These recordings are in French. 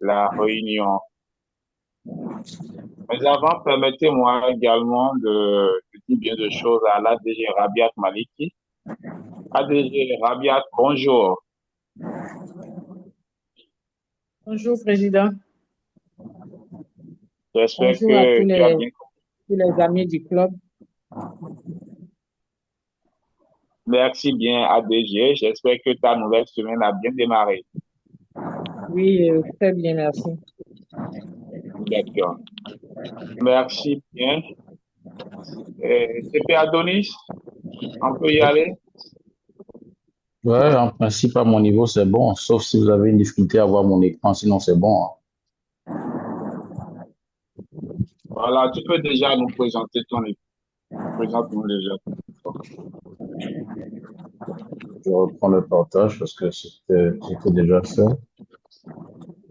la réunion. Mais avant, permettez-moi également de dire bien de choses à l'ADG Rabiat Maliki. ADG Rabiat, bonjour. Bonjour, Président. J'espère Bonjour à que tu as bien. tous les amis du club. Merci bien, ADG. J'espère que ta nouvelle semaine a bien démarré. Oui, très bien, merci. D'accord. Merci bien. CP Adonis, on peut y aller? Ouais, en principe, à mon niveau, c'est bon, sauf si vous avez une difficulté à voir mon écran, sinon c'est bon, hein. Voilà, tu peux déjà nous présenter ton équipe. Présente-nous déjà. Je reprends le partage parce que c'était déjà fait.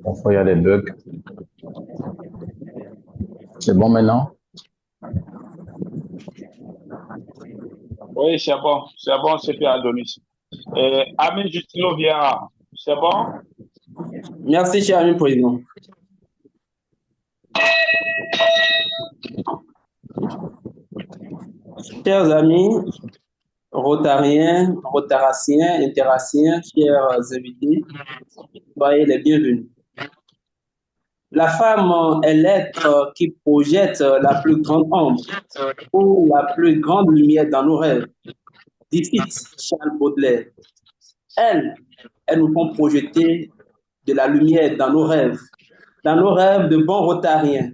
Parfois, il y a des bugs. C'est bon maintenant? Oui, c'est bon, CP Adonis. Amin Justino Vieira, c'est bon? Merci, cher ami président. Chers amis, rotariens, rotaraciens, interaciens, chers invités, soyez les bienvenus. La femme est l'être qui projette la plus grande ombre ou la plus grande lumière dans nos rêves, dit Charles Baudelaire. Elles nous font projeter de la lumière dans nos rêves de bons rotariens.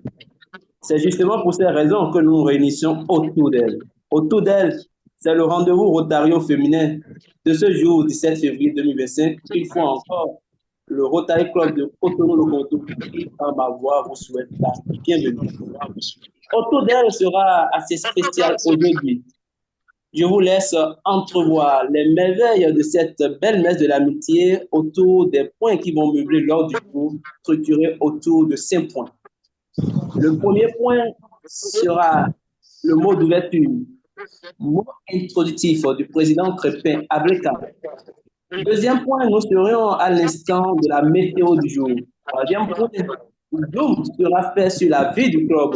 C'est justement pour ces raisons que nous nous réunissons autour d'elle. Autour d'elle, c'est le rendez-vous Rotario féminin de ce jour 17 février 2025. Une fois encore, le Rotary Club de Cotonou-le-Conto, par ma voix, vous souhaite la bienvenue. Autour d'elle sera assez spécial aujourd'hui. Je vous laisse entrevoir les merveilles de cette belle messe de l'amitié autour des points qui vont meubler l'ordre du jour, structuré autour de 5 points. Le premier point sera le mot d'ouverture, mot introductif du président Crépin Ableka. Deuxième point, nous serions à l'instant de la météo du jour. Troisième point, le zoom sera fait sur la vie du club.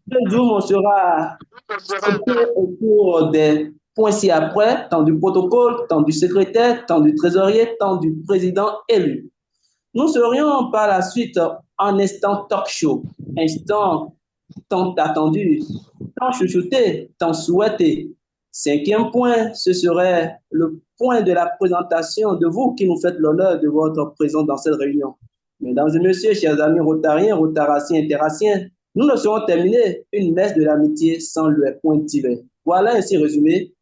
Le zoom sera sauté autour des points ci-après, tant du protocole, tant du secrétaire, tant du trésorier, tant du président élu. Nous serions par la suite en instant talk show, instant tant attendu, tant chouchouté, tant souhaité. Cinquième point, ce serait le point de la présentation de vous qui nous faites l'honneur de votre présence dans cette réunion. Mesdames et messieurs, chers amis rotariens, rotaraciens, interaciens, nous ne serons terminés une messe de l'amitié sans le point divers. Voilà ainsi résumé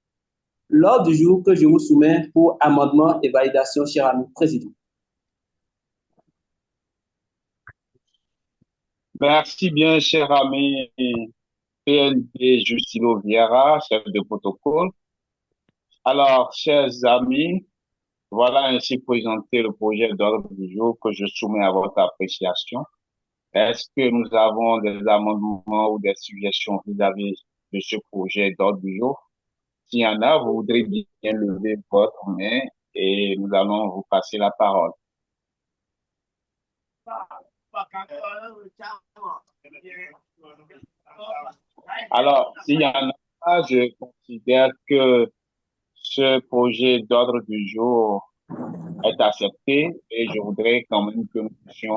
l'ordre du jour que je vous soumets pour amendement et validation, cher ami président. Merci bien, cher ami PNP Justino Vieira, chef de protocole. Alors, chers amis, voilà ainsi présenté le projet d'ordre du jour que je soumets à votre appréciation. Est-ce que nous avons des amendements ou des suggestions vis-à-vis de ce projet d'ordre du jour? S'il y en a, vous voudrez bien lever votre main et nous allons vous passer la parole. Alors, s'il y en a, je considère que ce projet d'ordre du jour est accepté et je voudrais quand même que nous puissions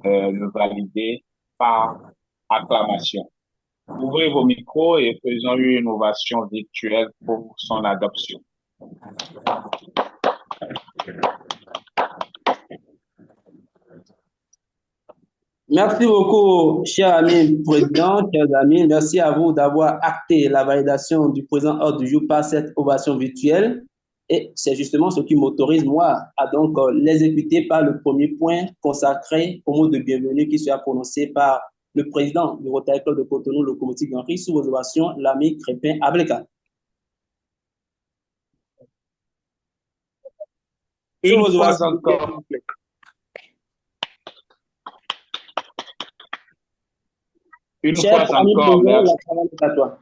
le valider par acclamation. Ouvrez vos micros et faisons une ovation virtuelle pour son adoption. Merci beaucoup, cher ami président, chers amis. Merci à vous d'avoir acté la validation du présent ordre du jour par cette ovation virtuelle. Et c'est justement ce qui m'autorise, moi, à donc l'exécuter par le premier point consacré au mot de bienvenue qui sera prononcé par le président du Rotary Club de Cotonou, le comité Henri, sous vos ovations, l'ami Crépin Ableka. Sous Une vos fois ovations, s'il encore, vous plaît. une Cher fois ami encore, président, merci. la parole est à toi.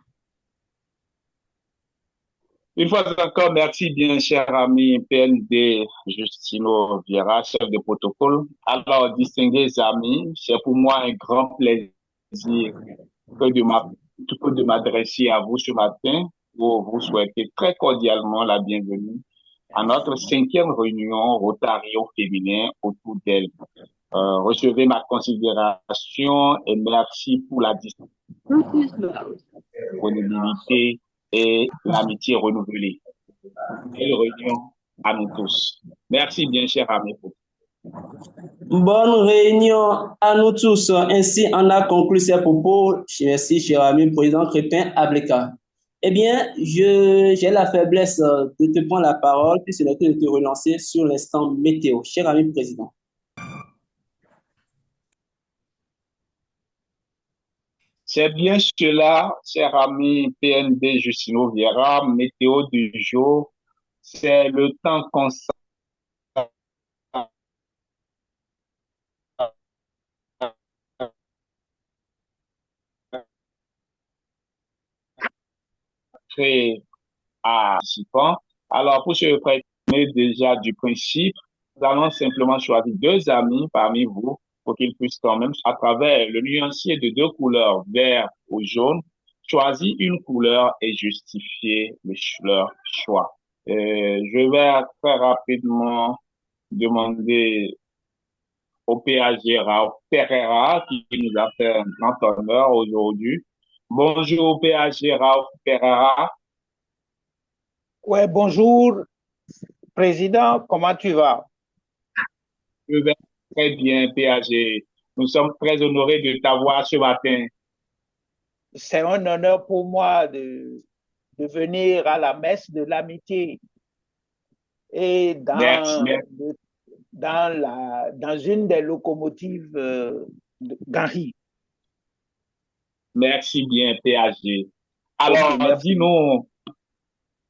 Une fois encore, merci bien, cher ami PND Justino Viera, chef de protocole. Alors, distingués amis, c'est pour moi un grand plaisir que de m'adresser à vous ce matin pour vous souhaiter très cordialement la bienvenue à notre 5e réunion Rotario féminin autour d'elle. Recevez ma considération et merci pour la disponibilité et l'amitié renouvelée. Belle réunion à nous tous. Merci bien, cher ami. Bonne réunion à nous tous. Ainsi, on a conclu ces propos. Merci, cher ami président Crépin Ableka. Eh bien, j'ai la faiblesse de te prendre la parole, puis c'est le temps de te relancer sur l'instant météo. Cher ami président. C'est bien cela, cher ami PNB Justino Viera, météo du jour. C'est le temps consacré à participants. Alors, pour se préparer déjà du principe, nous allons simplement choisir 2 amis parmi vous pour qu'ils puissent quand même, à travers le nuancier de 2 couleurs, vert ou jaune, choisir une couleur et justifier leur choix. Je vais très rapidement demander au PAG Raoult Pereira qui nous a fait un grand honneur aujourd'hui. Bonjour PAG Raoult Pereira. Ouais, bonjour, Président, comment tu vas? Je vais très bien, PAG. Nous sommes très honorés de t'avoir ce matin. C'est un honneur pour moi de venir à la messe de l'amitié et Merci, dans une des locomotives Gary. merci bien, PAG. Ok, Alors, merci. dis-nous,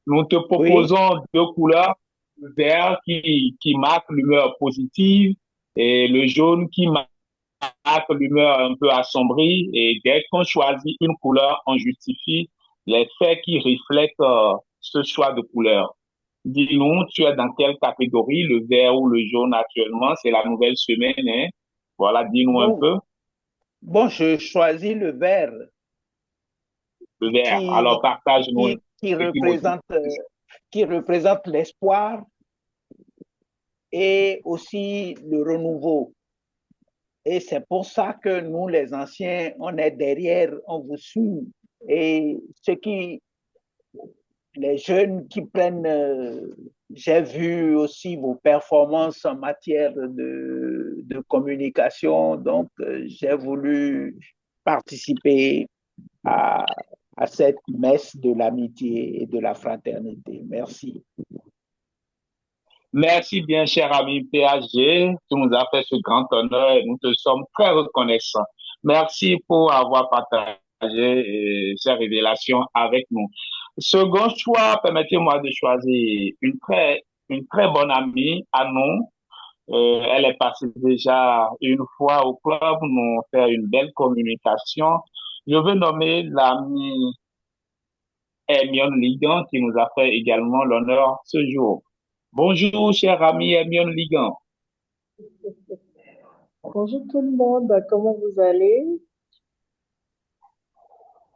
nous te proposons 2 couleurs, le vert qui marque l'humeur positive et le jaune qui marque l'humeur un peu assombrie. Et dès qu'on choisit une couleur, on justifie les faits qui reflètent ce choix de couleur. Dis-nous, tu es dans quelle catégorie, le vert ou le jaune actuellement? C'est la nouvelle semaine, hein? Voilà, dis-nous un peu. Bon, je choisis le vert Le vert. Alors, partage-nous. qui représente l'espoir et aussi le renouveau. Et c'est pour ça que nous, les anciens, on est derrière, on vous suit. Et les jeunes qui prennent, j'ai vu aussi vos performances en matière de communication, donc j'ai voulu participer à, à cette messe de l'amitié et de la fraternité. Merci. Merci bien, cher ami PHG. Tu nous as fait ce grand honneur et nous te sommes très reconnaissants. Merci pour avoir partagé ces révélations avec nous. Second choix, permettez-moi de choisir une très bonne amie à nous. Elle est passée déjà une fois au club, nous fait une belle communication. Je veux nommer l'amie Hermione Ligan qui nous a fait également l'honneur ce jour. Bonjour, cher ami Hermione Ligan. Bonjour tout le monde, comment vous allez?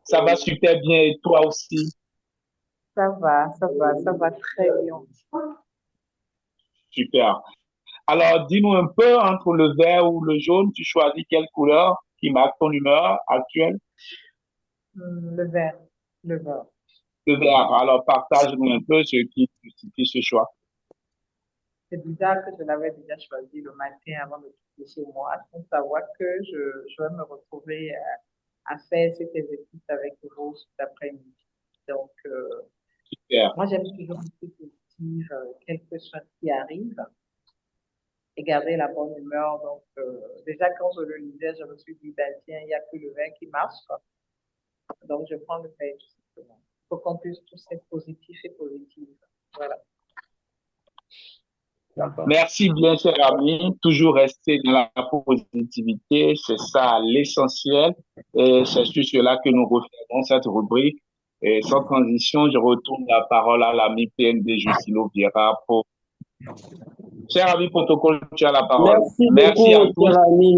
Ça va super bien et toi aussi? Ça va très bien. Super. Alors, dis-nous un peu, entre le vert ou le jaune, tu choisis quelle couleur qui marque ton humeur actuelle? Le vert, le vert. Le vert. Alors, partage-nous un peu ce qui justifie ce choix. C'est bizarre que je l'avais déjà choisi le matin avant de quitter chez moi, sans savoir que je vais me retrouver à faire cet exercice avec vous cet après-midi. Donc, Super. moi, j'aime toujours être positive, quel que soit ce qui arrive, et garder la bonne humeur. Donc, déjà, quand je le lisais, je me suis dit, ben, tiens, il n'y a que le vin qui marche. Donc, je prends le vin tout simplement. Il faut qu'on puisse tous être positifs et positives. Voilà. Merci bien, cher ami. Toujours rester dans la positivité, c'est ça l'essentiel. Et c'est sur cela que nous refermons cette rubrique. Et sans transition, je retourne la parole à l'ami PND Jusilo Vieira pour... Cher ami protocole, tu as la parole. Merci Merci à beaucoup, tous. cher ami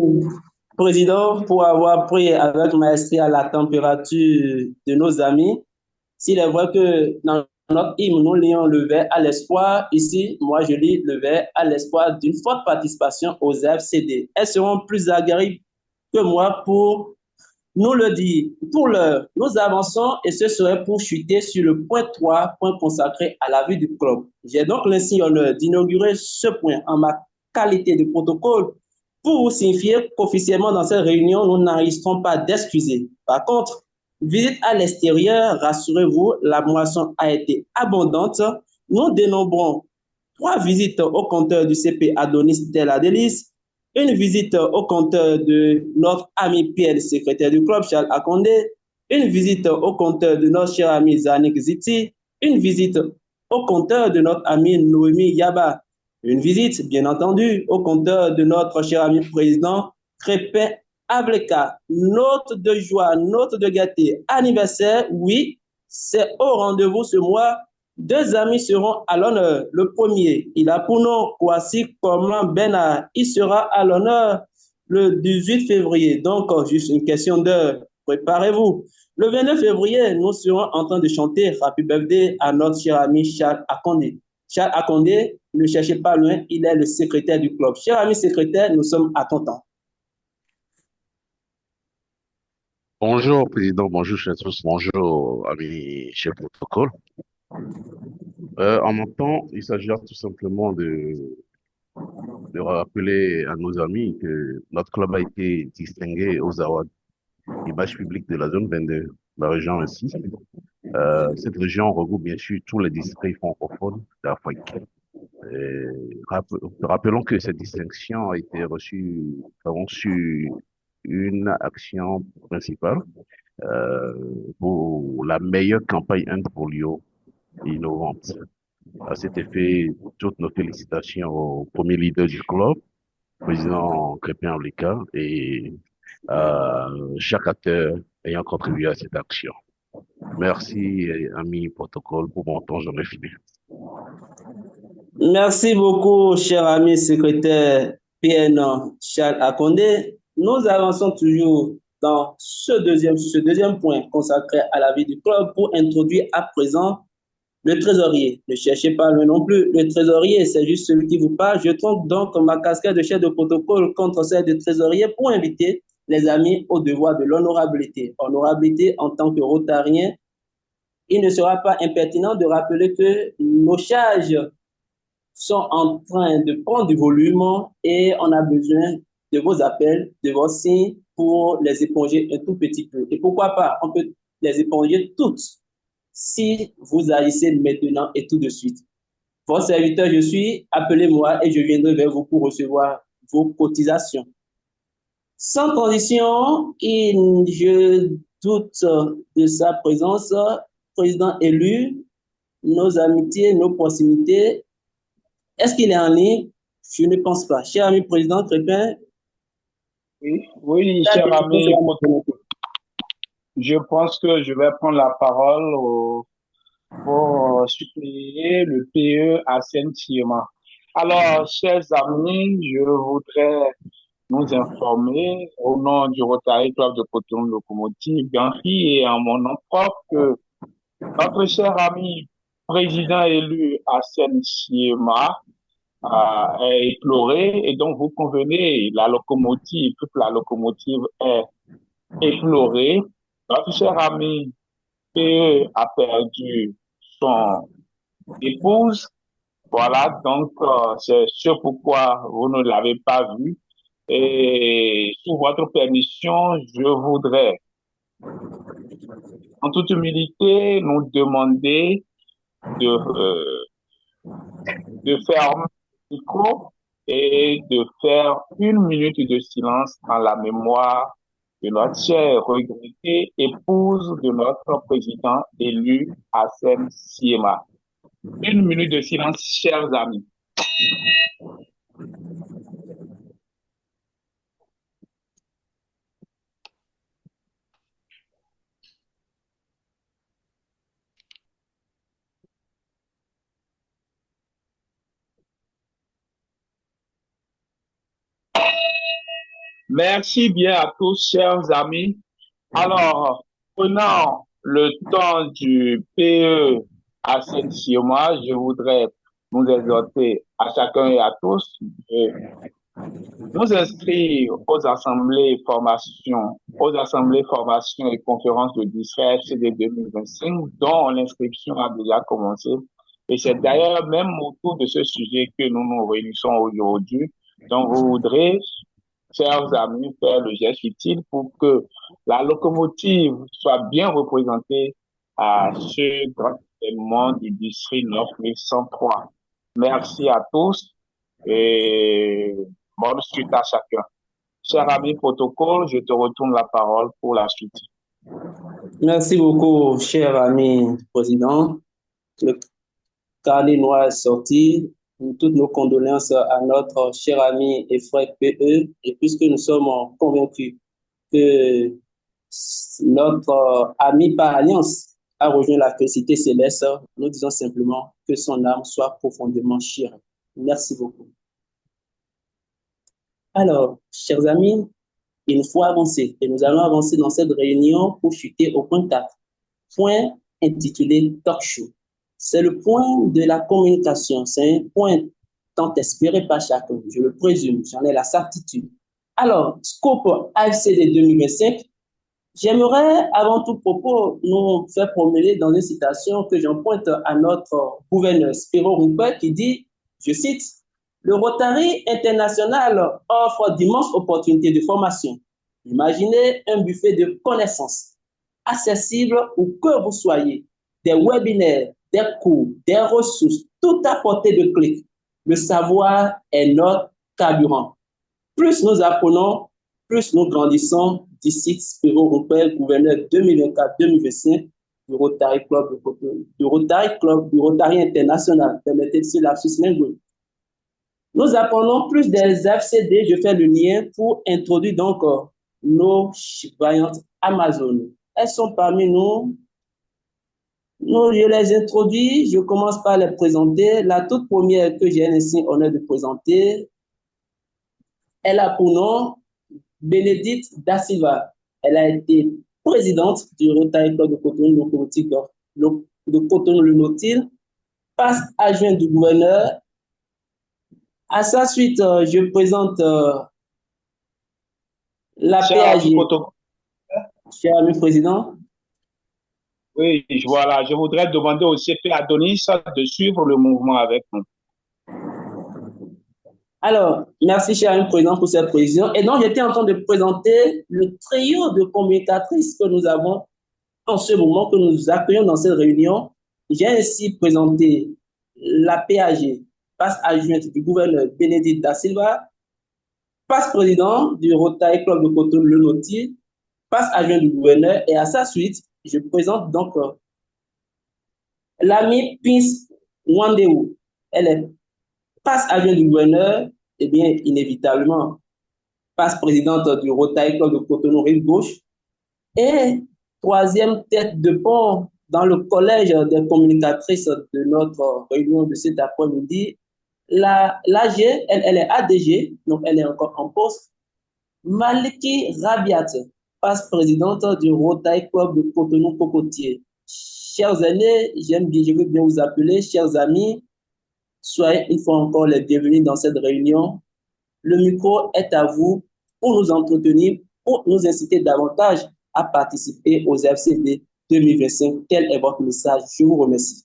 président, pour avoir pris avec maestrie à la température de nos amis. S'il est vrai que dans notre hymne, nous lions le vers à l'espoir, ici, moi, je lis le vers à l'espoir d'une forte participation aux FCD. Elles seront plus aguerries que moi pour nous le dire. Pour l'heure, nous avançons et ce serait pour chuter sur le point 3, point consacré à la vie du club. J'ai donc l'insigne honneur d'inaugurer ce point en ma qualité de protocole pour vous signifier qu'officiellement dans cette réunion, nous n'enregistrons pas d'excuser. Par contre, visite à l'extérieur, rassurez-vous, la moisson a été abondante. Nous dénombrons 3 visites au compteur du CP Adonis Della Delis, une visite au compteur de notre ami Pierre, le secrétaire du club, Charles Akondé, une visite au compteur de notre cher ami Zanik Ziti, une visite au compteur de notre ami Noémie Yaba, une visite, bien entendu, au compteur de notre cher ami président Crépin Ableka. Note de joie, note de gâté, anniversaire, oui, c'est au rendez-vous ce mois. 2 amis seront à l'honneur. Le premier, il a pour nom Kwasi Korman Bena. Il sera à l'honneur le 18 février. Donc, juste une question d'heure. Préparez-vous. Le 29 février, nous serons en train de chanter Happy Birthday à notre cher ami Charles Akondé. Charles Akondé, ne cherchez pas loin, il est le secrétaire du club. Cher ami secrétaire, nous sommes à ton temps. Bonjour, Président, bonjour, chers tous, bonjour, amis chef protocole. En mon temps, il s'agira tout simplement de rappeler à nos amis que notre club a été distingué aux awards image publique de la zone 22, la région ainsi. Cette région regroupe bien sûr tous les districts francophones d'Afrique. Et Rappelons que cette distinction a été reçue vraiment sur une action principale pour la meilleure campagne anti-polio innovante. À cet effet, toutes nos félicitations au premier leader du club, président Crépin Olicka, et à chaque acteur ayant contribué à cette action. Merci, amis protocole, pour mon temps, j'en ai fini. Merci beaucoup, cher ami secrétaire PN Charles Akondé. Nous avançons toujours dans ce deuxième point consacré à la vie du club pour introduire à présent le trésorier. Ne cherchez pas le non plus. Le trésorier, c'est juste celui qui vous parle. Je trompe donc ma casquette de chef de protocole contre celle de trésorier pour inviter les amis au devoir de l'honorabilité. Honorabilité en tant que rotarien, il ne sera pas impertinent de rappeler que nos charges sont en train de prendre du volume et on a besoin de vos appels, de vos signes pour les éponger un tout petit peu. Et pourquoi pas, on peut les éponger toutes si vous agissez maintenant et tout de suite. Votre serviteur, je suis, appelez-moi et je viendrai vers vous pour recevoir vos cotisations. Sans transition, je doute de sa présence, président élu, nos amitiés, nos proximités. Est-ce qu'il est en ligne? Je ne pense pas. Cher ami président Crépin. Oui, cher ami, je pense que je vais prendre la parole pour suppléer le PE à Saint-Thierry. Alors, chers amis, je voudrais nous informer au nom du Rotary Club de Cotonou Locomotive Ganfi et en mon nom propre que notre cher ami président élu Hassan Siema est éploré et donc vous convenez, la locomotive, toute la locomotive est éplorée. Notre cher ami PE a perdu son épouse. Voilà, donc c'est ce pourquoi vous ne l'avez pas vu. Et sous votre permission, je voudrais, en toute humilité, nous demander de fermer le micro et de faire 1 minute de silence en la mémoire de notre chère regrettée épouse de notre président élu, Hassem Siema. 1 minute de silence, chers amis. Merci bien à tous, chers amis. Alors, prenant le temps du PE à cette mois, je voudrais nous exhorter à chacun et à tous de nous inscrire aux assemblées formation et conférences de district FCD 2025, dont l'inscription a déjà commencé. Et c'est d'ailleurs même autour de ce sujet que nous nous réunissons aujourd'hui. Donc, vous voudrez, chers amis, faire le geste utile pour que la locomotive soit bien représentée à ce grand événement du district 9103. Merci à tous et bonne suite à chacun. Cher ami protocole, je te retourne la parole pour la suite. Merci beaucoup, cher ami président. Le carnet noir est sorti. Toutes nos condoléances à notre cher ami et frère PE. Et puisque nous sommes convaincus que notre ami par alliance a rejoint la félicité céleste, nous disons simplement que son âme soit profondément chère. Merci beaucoup. Alors, chers amis, il faut avancer et nous allons avancer dans cette réunion pour chuter au point 4, point intitulé Talk Show. C'est le point de la communication, c'est un point tant espéré par chacun, je le présume, j'en ai la certitude. Alors, scope AFCD 2025, j'aimerais avant tout propos nous faire promener dans une citation que j'emprunte à notre gouverneur Spiro Rupert qui dit, je cite, le Rotary International offre d'immenses opportunités de formation. Imaginez un buffet de connaissances accessible où que vous soyez, des webinaires, des cours, des ressources, tout à portée de clic. Le savoir est notre carburant. Plus nous apprenons, plus nous grandissons d'ici Spiro Rupert, gouverneur 2024-2025 du Rotary Club, du Rotary International. Permettez-moi la Suisse linguistique. Nous apprenons plus des FCD, je fais le lien pour introduire donc nos vaillantes Amazones. Elles sont parmi nous. Je les introduis, je commence par les présenter. La toute première que j'ai ainsi honneur de présenter, elle a pour nom Bénédicte Da Silva. Elle a été présidente du Rotary Club de Cotonou, de Cotonou-le-Nautil, passe adjoint du gouverneur. À sa suite, je présente la PAG. Cher ami président. Oui, voilà. Je voudrais demander au CP Adonis de suivre le mouvement avec nous. Alors, merci, cher ami président, pour cette précision. Et donc, j'étais en train de présenter le trio de communicatrices que nous avons en ce moment, que nous accueillons dans cette réunion. J'ai ainsi présenté la PAG, passe adjointe du gouverneur Bénédicte Da Silva, passe président du Rotary Club de Cotonou-le-Nautil, passe adjoint du gouverneur, et à sa suite, je présente donc l'ami Pins Wandeu. Elle est passe adjoint du gouverneur, et bien inévitablement passe présidente du Rotary Club de Cotonou Rive Gauche, et troisième tête de pont dans le collège des communicatrices de notre réunion de cet après-midi, l'AG, elle est ADG, donc elle est encore en poste. Maliki Rabiat, passe présidente du Rotary Club de Cotonou Cocotier. Chers aînés, je veux bien vous appeler, chers amis, soyez une fois encore les bienvenus dans cette réunion. Le micro est à vous pour nous entretenir, pour nous inciter davantage à participer aux FCD 2025. Quel est votre message? Je vous remercie.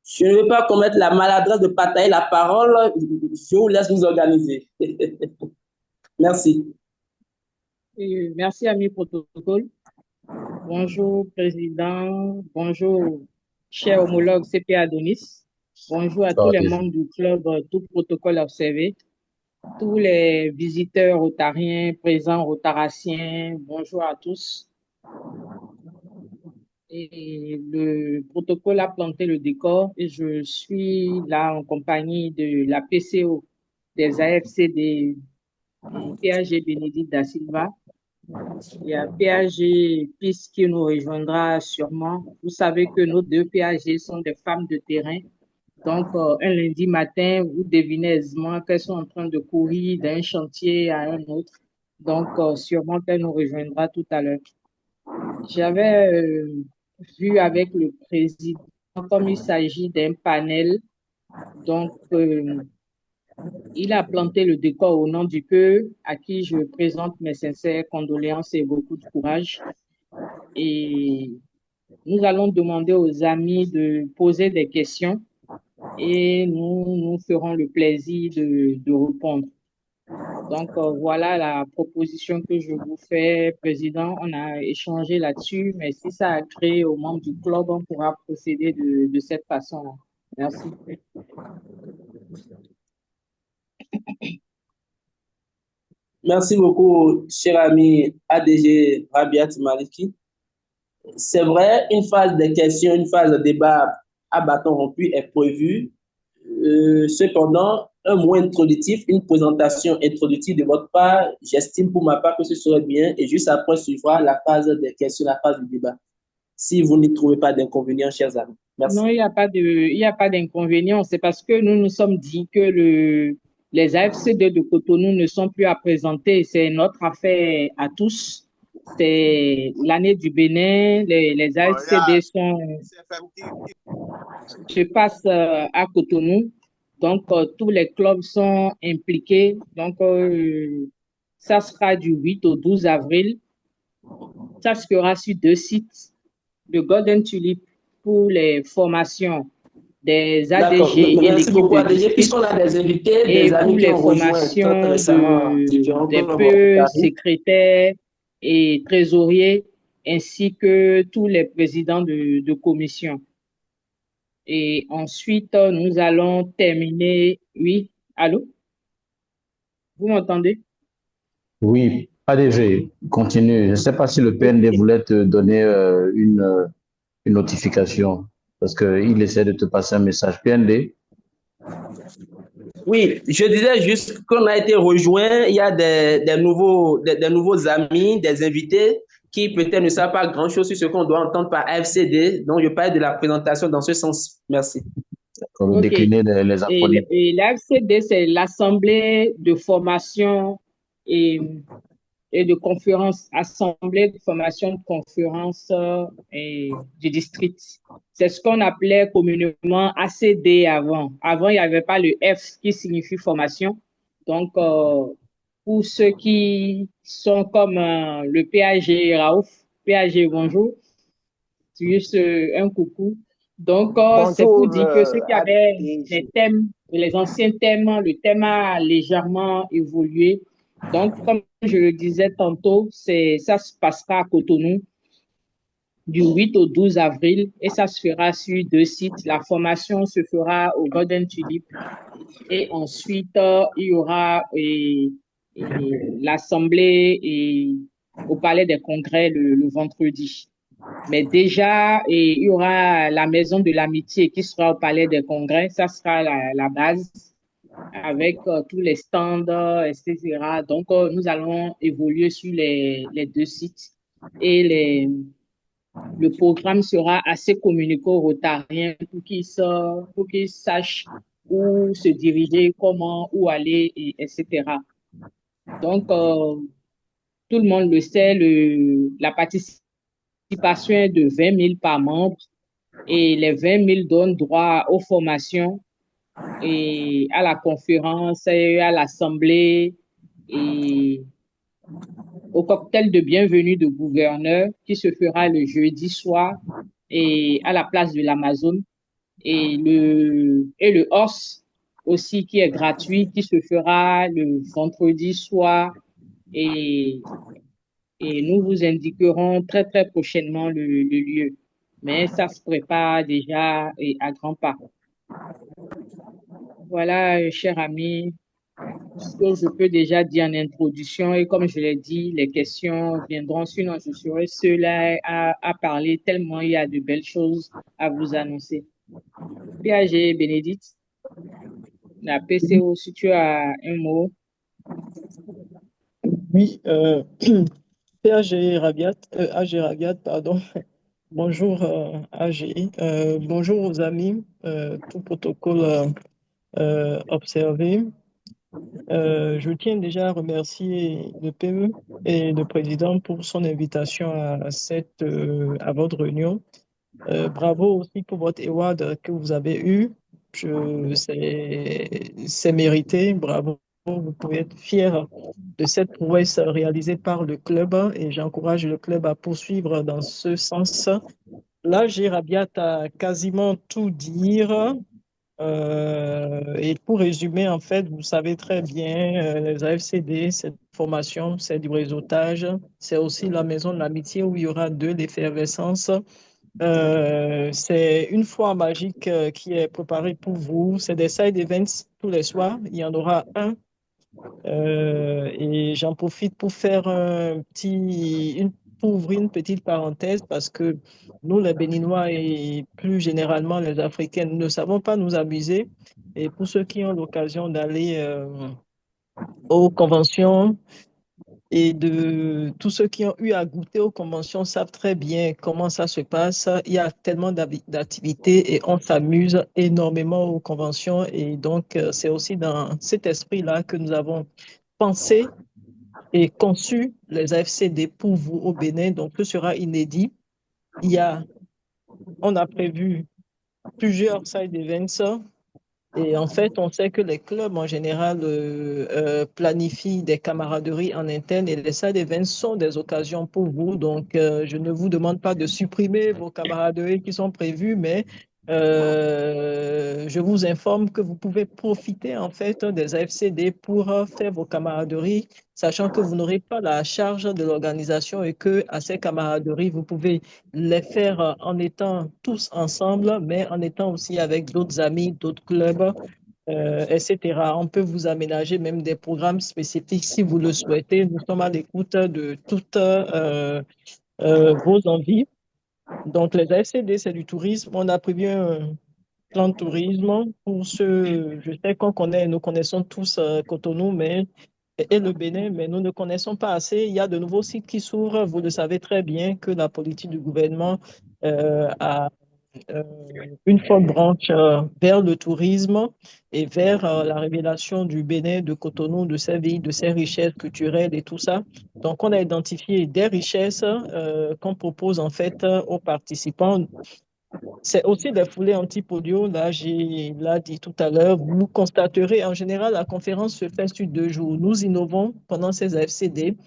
Je ne veux pas commettre la maladresse de partager la parole. Je vous laisse vous organiser. Merci. Merci, ami protocole. Bonjour, président. Bonjour, cher homologue CP Adonis. Bonjour à tous les membres du club, tout protocole observé. Tous les visiteurs rotariens, présents rotaraciens, bonjour à tous. Et le protocole a planté le décor et je suis là en compagnie de la PCO, des AFC, des PAG Bénédicte Da Silva. Il y a PAG PIS qui nous rejoindra sûrement. Vous savez que nos deux PAG sont des femmes de terrain Donc, un lundi matin, vous devinez aisément qu'elles sont en train de courir d'un chantier à un autre. Donc, sûrement qu'elle nous rejoindra tout à l'heure. J'avais vu avec le président, comme il s'agit d'un panel, donc il a planté le décor au nom du PE, à qui je présente mes sincères condoléances et beaucoup de courage. Et nous allons demander aux amis de poser des questions et nous ferons le plaisir de répondre. Donc, voilà la proposition que je vous fais, Président. On a échangé là-dessus, mais si ça a créé aux membres du club, on pourra procéder de cette façon-là. Merci. Merci beaucoup, cher ami ADG Rabiat Maliki. C'est vrai, une phase de questions, une phase de débat à bâton rompu est prévue. Cependant, un mot introductif, une présentation introductive de votre part, j'estime pour ma part que ce serait bien. Et juste après suivra la phase des questions, la phase du débat. Si vous n'y trouvez pas d'inconvénient, chers amis. Merci. Non, il y a pas d'inconvénient. C'est parce que nous nous sommes dit que les AFC2 de Cotonou ne sont plus à présenter. C'est notre affaire à tous. C'est l'année du Bénin. Les AFC2 se passent à Cotonou. Donc, tous les clubs sont impliqués. Donc, ça sera du 8 au 12 avril. Ça se fera sur 2 sites. Le Golden Tulip pour les formations des ADG et Merci beaucoup, l'équipe de ADG. Puisqu'on a des invités, et des amis pour qui les ont rejoint formations récemment, des PE, secrétaires et trésoriers, ainsi que tous les présidents de commission. Et ensuite, nous allons terminer. Oui, allô? Vous m'entendez? Oui, ADG, continue. Je ne sais pas si le PND voulait te donner une notification parce qu'il essaie de te passer un message. PND? Oui, je disais juste qu'on a été rejoint. Il y a des nouveaux amis, des invités qui peut-être ne savent pas grand-chose sur ce qu'on doit entendre par FCD. Donc, je parle de la présentation dans ce sens. Merci. Pour Ok. décliner les acronymes. Et l'AFCD, c'est l'Assemblée de formation et de conférence, assemblée de formation de conférence du district. C'est ce qu'on appelait communément ACD avant. Avant, il n'y avait pas le F qui signifie formation. Donc, pour ceux qui sont comme le PAG Raouf, PAG, bonjour, c'est juste un coucou. Donc, c'est pour Bonjour, dire que ceux qui avaient les ADG. thèmes, les anciens thèmes, le thème a légèrement évolué. Donc, comme je le disais tantôt, ça se passera à Cotonou du 8 au 12 avril et ça se fera sur 2 sites. La formation se fera au Golden Tulip et ensuite, il y aura l'assemblée au Palais des Congrès le vendredi. Mais déjà, il y aura la Maison de l'Amitié qui sera au Palais des Congrès. Ça sera la base avec tous les stands, etc. Donc, nous allons évoluer sur les 2 sites et le programme sera assez communico-rotarien pour qu'ils sachent où se diriger, comment, où aller, etc. Donc, tout le monde le sait, la participation est de 20 000 par membre et les 20 000 donnent droit aux formations et à la conférence et à l'assemblée et au cocktail de bienvenue de gouverneur qui se fera le jeudi soir et à la place de l'Amazon et le horse aussi qui est gratuit qui se fera le vendredi soir et, et nous vous indiquerons très très prochainement le lieu. Mais ça se prépare déjà à grands pas. Voilà, cher ami, ce que je peux déjà dire en introduction et comme je l'ai dit, les questions viendront, sinon je serai seule à parler tellement il y a de belles choses à vous annoncer. PAG Bénédicte, la PCO, si tu as un mot. Oui, PAG Rabiat, AG Rabiat, pardon. Bonjour AG, bonjour aux amis, tout protocole observé. Je tiens déjà à remercier le PE et le président pour son invitation à votre réunion. Bravo aussi pour votre award que vous avez eu. C'est mérité. Bravo. Vous pouvez être fier de cette prouesse réalisée par le club et j'encourage le club à poursuivre dans ce sens. Là, Rabiat a quasiment tout dire. Et pour résumer, en fait, vous savez très bien, les AFCD, c'est une formation, c'est du réseautage, c'est aussi la maison de l'amitié où il y aura de l'effervescence. C'est une fois magique qui est préparée pour vous. C'est des side events tous les soirs. Il y en aura un. Et j'en profite pour faire pour ouvrir une petite parenthèse parce que nous, les Béninois et plus généralement les Africains, nous ne savons pas nous amuser. Et pour ceux qui ont l'occasion d'aller aux conventions, et de tous ceux qui ont eu à goûter aux conventions savent très bien comment ça se passe. Il y a tellement d'activités et on s'amuse énormément aux conventions. Et donc, c'est aussi dans cet esprit-là que nous avons pensé et conçu les AFCD pour vous au Bénin. Donc, ce sera inédit. On a prévu plusieurs side events. Et en fait, on sait que les clubs en général planifient des camaraderies en interne et les side events sont des occasions pour vous. Donc, je ne vous demande pas de supprimer vos camaraderies qui sont prévues, mais je vous informe que vous pouvez profiter en fait des AFCD pour faire vos camaraderies, sachant que vous n'aurez pas la charge de l'organisation et que à ces camaraderies, vous pouvez les faire en étant tous ensemble, mais en étant aussi avec d'autres amis, d'autres clubs, etc. On peut vous aménager même des programmes spécifiques si vous le souhaitez. Nous sommes à l'écoute de toutes vos envies. Donc, les AFCD, c'est du tourisme. On a prévu un plan de tourisme pour ceux, je sais qu'on connaît, nous connaissons tous Cotonou, et le Bénin, mais nous ne connaissons pas assez. Il y a de nouveaux sites qui s'ouvrent. Vous le savez très bien que la politique du gouvernement a euh, une forte branche vers le tourisme et vers la révélation du Bénin, de Cotonou, de ses villes, de ses richesses culturelles et tout ça. Donc, on a identifié des richesses qu'on propose en fait aux participants. C'est aussi des foulées antipodio. Là, j'ai l'a dit tout à l'heure. Vous constaterez, en général, la conférence se fait sur 2 jours. Nous innovons pendant ces AFCD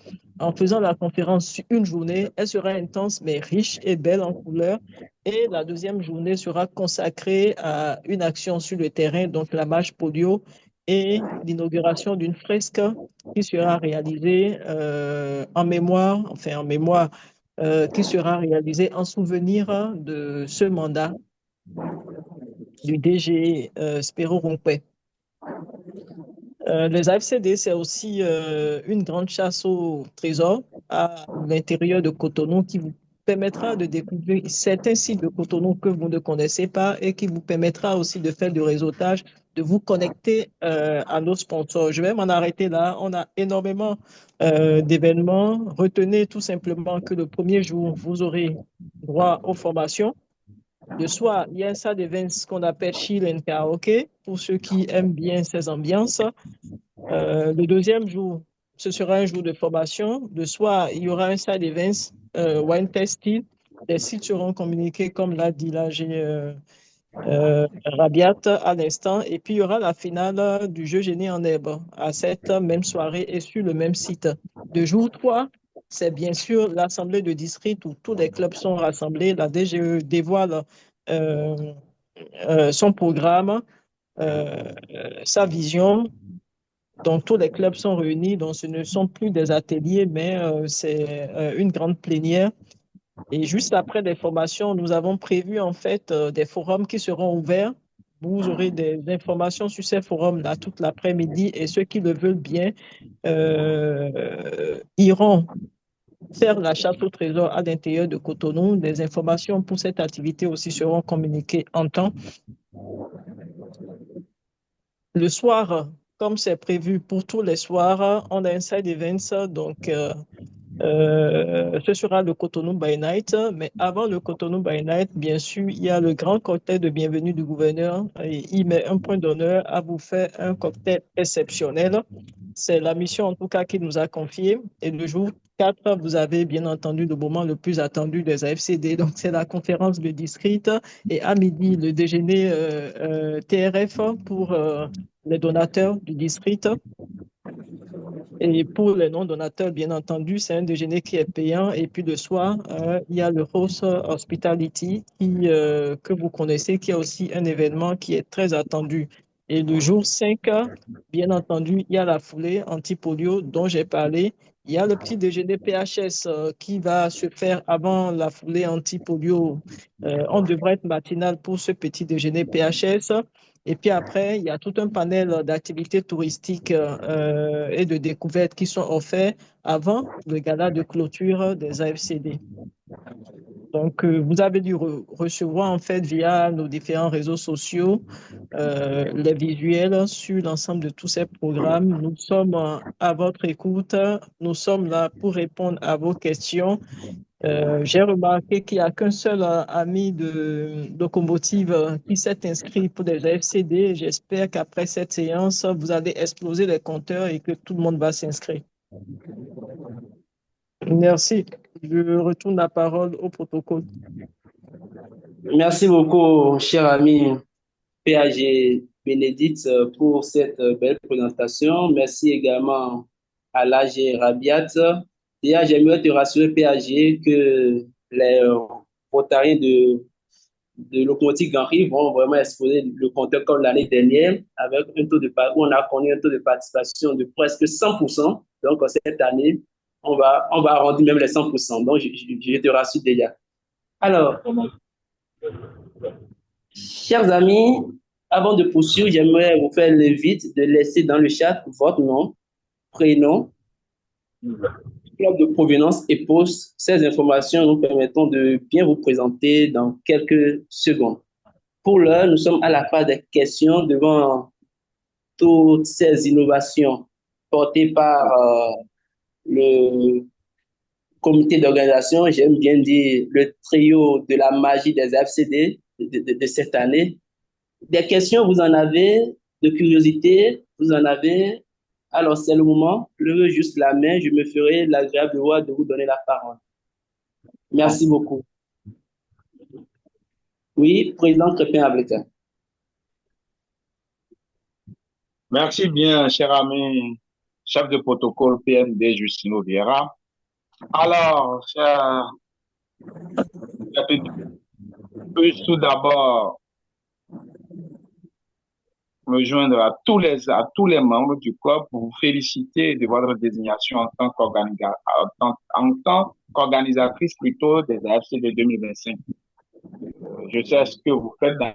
en faisant la conférence sur une journée. Elle sera intense, mais riche et belle en couleurs. Et la deuxième journée sera consacrée à une action sur le terrain, donc la marche podio et l'inauguration d'une fresque qui sera réalisée qui sera réalisé en souvenir de ce mandat du DG Spéro Rompé. Les AFCD, c'est aussi une grande chasse au trésor à l'intérieur de Cotonou qui vous permettra de découvrir certains sites de Cotonou que vous ne connaissez pas et qui vous permettra aussi de faire du réseautage, de vous connecter à nos sponsors. Je vais m'en arrêter là. On a énormément d'événements. Retenez tout simplement que le premier jour, vous aurez droit aux formations. Le soir, il y a ça d'events qu'on appelle chill and karaoke pour ceux qui aiment bien ces ambiances. Le deuxième jour, ce sera un jour de formation. Le soir, il y aura un side events, wine tasting. Les sites seront communiqués, comme l'a dit là, j'ai Rabiat à l'instant. Et puis, il y aura la finale du jeu génie en herbe à cette même soirée et sur le même site. De jour 3, c'est bien sûr l'assemblée de district où tous les clubs sont rassemblés. La DGE dévoile euh, son programme, sa vision. Donc, tous les clubs sont réunis. Donc, ce ne sont plus des ateliers, mais c'est une grande plénière. Et juste après les formations, nous avons prévu en fait des forums qui seront ouverts. Vous aurez des informations sur ces forums-là toute l'après-midi et ceux qui le veulent bien iront faire la chasse au trésor à l'intérieur de Cotonou. Des informations pour cette activité aussi seront communiquées en temps. Le soir, comme c'est prévu pour tous les soirs, on a un side events, donc Ce sera le Cotonou by Night, mais avant le Cotonou by Night, bien sûr, il y a le grand cocktail de bienvenue du gouverneur et il met un point d'honneur à vous faire un cocktail exceptionnel. C'est la mission en tout cas qu'il nous a confiée. Et le jour 4, vous avez bien entendu le moment le plus attendu des AFCD, donc c'est la conférence de district et à midi, le déjeuner TRF pour les donateurs du district. Et pour les non-donateurs, bien entendu, c'est un déjeuner qui est payant. Et puis le soir, il y a le Host Hospitality que vous connaissez, qui est aussi un événement qui est très attendu. Et le jour 5, bien entendu, il y a la foulée anti-polio dont j'ai parlé. Il y a le petit déjeuner PHS qui va se faire avant la foulée anti-polio. On devrait être matinal pour ce petit déjeuner PHS. Et puis après, il y a tout un panel d'activités touristiques et de découvertes qui sont offerts avant le gala de clôture des AFCD. Donc, vous avez dû recevoir en fait via nos différents réseaux sociaux les visuels sur l'ensemble de tous ces programmes. Nous sommes à votre écoute. Nous sommes là pour répondre à vos questions. J'ai remarqué qu'il n'y a qu'un seul ami de locomotive qui s'est inscrit pour des FCD. J'espère qu'après cette séance, vous allez exploser les compteurs et que tout le monde va s'inscrire. Merci. Je retourne la parole au protocole. Merci beaucoup, cher ami PAG Bénédicte, pour cette belle présentation. Merci également à l'AG Rabiat. Déjà, j'aimerais te rassurer, PAG, que les Rotariens de Locomotive Ganry vont vraiment exposer le compteur comme l'année dernière, avec un taux de où on a connu un taux de participation de presque 100%. Donc, cette année, on va arrondir même les 100%. Donc, je te rassure déjà. Alors, chers amis, avant de poursuivre, j'aimerais vous faire l'invite de laisser dans le chat votre nom, prénom, club de provenance et poste. Ces informations nous permettront de bien vous présenter dans quelques secondes. Pour l'heure, nous sommes à la phase des questions devant toutes ces innovations portées par le comité d'organisation, j'aime bien dire le trio de la magie des FCD de cette année. Des questions, vous en avez, de curiosité, vous en avez. Alors, c'est le moment. Levez juste la main, je me ferai l'agréable devoir de vous donner la parole. Merci beaucoup. Oui, président Crépin-Abletin. Merci bien, cher ami, chef de protocole PND Justino Vieira. Alors, tout d'abord me joindre à tous les membres du club pour vous féliciter de votre désignation en tant qu'organisatrice plutôt des AFC de 2025. Je sais ce que vous faites dans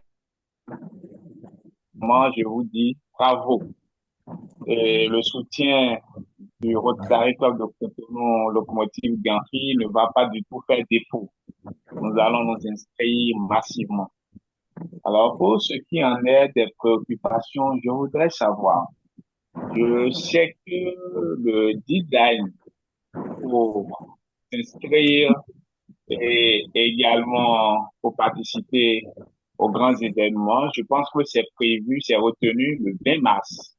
moi, je vous dis bravo. Et le soutien du Rotary Club de Cotonou Locomotive Ganry ne va pas du tout faire défaut. Nous allons nous inscrire massivement. Alors, pour ce qui en est des préoccupations, je voudrais savoir, je sais que le deadline pour s'inscrire et également pour participer aux grands événements, je pense que c'est prévu, c'est retenu le 20 mars.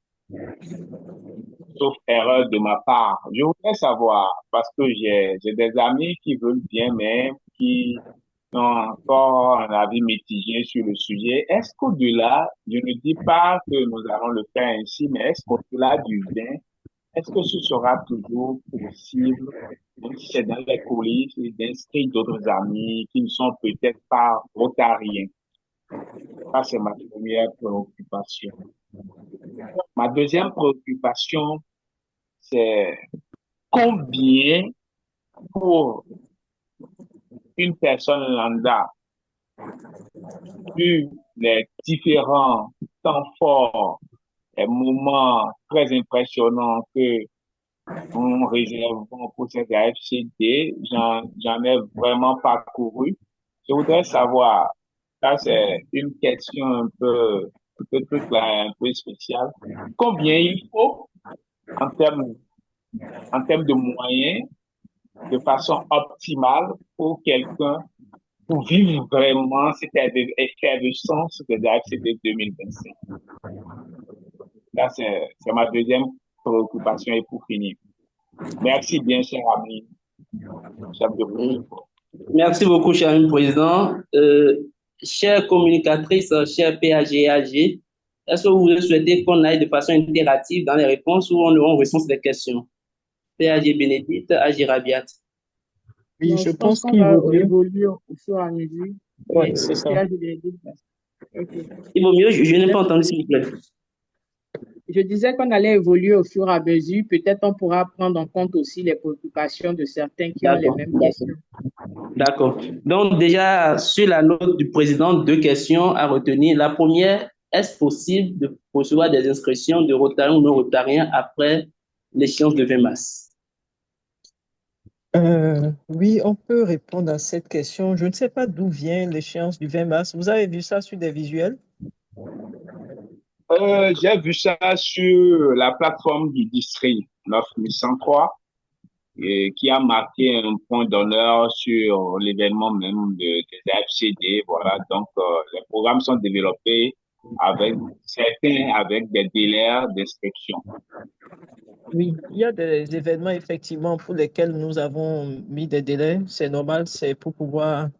Sauf erreur de ma part. Je voudrais savoir, parce que j'ai des amis qui veulent bien, mais qui ont encore un avis mitigé sur le sujet. Est-ce qu'au-delà, je ne dis pas que nous allons le faire ainsi, mais est-ce qu'au-delà du 20, est-ce que ce sera toujours possible, même si c'est dans les coulisses, d'inscrire d'autres amis qui ne sont peut-être pas rotariens? Ça, c'est ma première préoccupation. Ma deuxième préoccupation, c'est combien pour une personne lambda, vu les différents temps forts et moments très impressionnants que nous réservons pour ces AFCD, j'en ai vraiment parcouru. Je voudrais savoir, ça c'est une question peut-être là, un peu spéciale, combien il faut en termes de moyens de façon optimale pour quelqu'un, pour vivre vraiment cette effervescence de l'AFCD 2025. Là, c'est ma deuxième préoccupation et pour finir. Merci bien, cher ami, chef de protocole. Merci beaucoup, cher ami président. Chère communicatrice, chère PAGAG, est-ce que vous souhaitez qu'on aille de façon interactive dans les réponses ou on recense les questions? PAG Bénédicte, AG Rabiat. Oui, Non, je je pense pense qu'on qu'il va vaut mieux. évoluer au fur et à mesure. Oui, Oui, c'est ça. Ok. Il vaut mieux, je n'ai pas entendu, s'il vous plaît. Je disais qu'on allait évoluer au fur et à mesure. Peut-être on pourra prendre en compte aussi les préoccupations de certains qui ont les D'accord. mêmes questions. D'accord. Donc, déjà, sur la note du président, deux questions à retenir. La première, est-ce possible de recevoir des inscriptions de Rotariens ou non-Rotariens après l'échéance de 20 mars? Oui, on peut répondre à cette question. Je ne sais pas d'où vient l'échéance du 20 mars. Vous avez vu ça sur des visuels? J'ai vu ça sur la plateforme du district 9103 et qui a marqué un point d'honneur sur l'événement même des AFCD. Voilà, donc les programmes sont développés avec certains avec des délais d'inscription. Oui, il y a des événements effectivement pour lesquels nous avons mis des délais. C'est normal, c'est pour pouvoir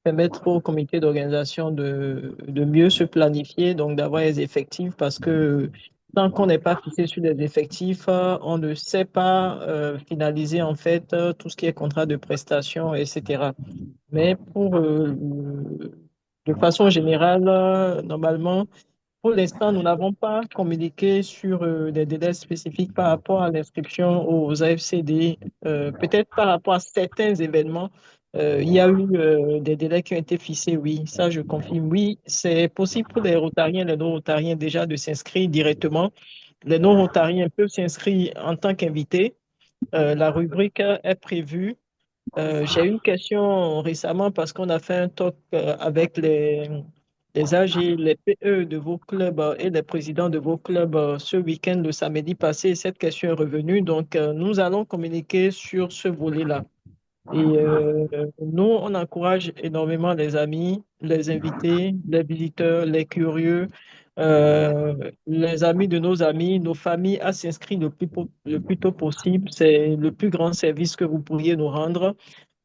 permettre au comité d'organisation de mieux se planifier, donc d'avoir les effectifs, parce que tant qu'on n'est pas fixé sur les effectifs, on ne sait pas finaliser en fait tout ce qui est contrat de prestation, etc. Mais de façon générale, normalement, pour l'instant, nous n'avons pas communiqué sur des délais spécifiques par rapport à l'inscription aux AFCD. Peut-être par rapport à certains événements, il y a eu des délais qui ont été fixés, oui, ça je confirme. Oui, c'est possible pour les Rotariens et les non-Rotariens déjà de s'inscrire directement. Les non-Rotariens peuvent s'inscrire en tant qu'invités. La rubrique est prévue. J'ai eu une question récemment parce qu'on a fait un talk avec les AG, les PE de vos clubs et les présidents de vos clubs ce week-end, le samedi passé. Cette question est revenue. Donc, nous allons communiquer sur ce volet-là. Et nous, on encourage énormément les amis, les invités, les visiteurs, les curieux, les amis de nos amis, nos familles à s'inscrire le plus tôt possible. C'est le plus grand service que vous pourriez nous rendre.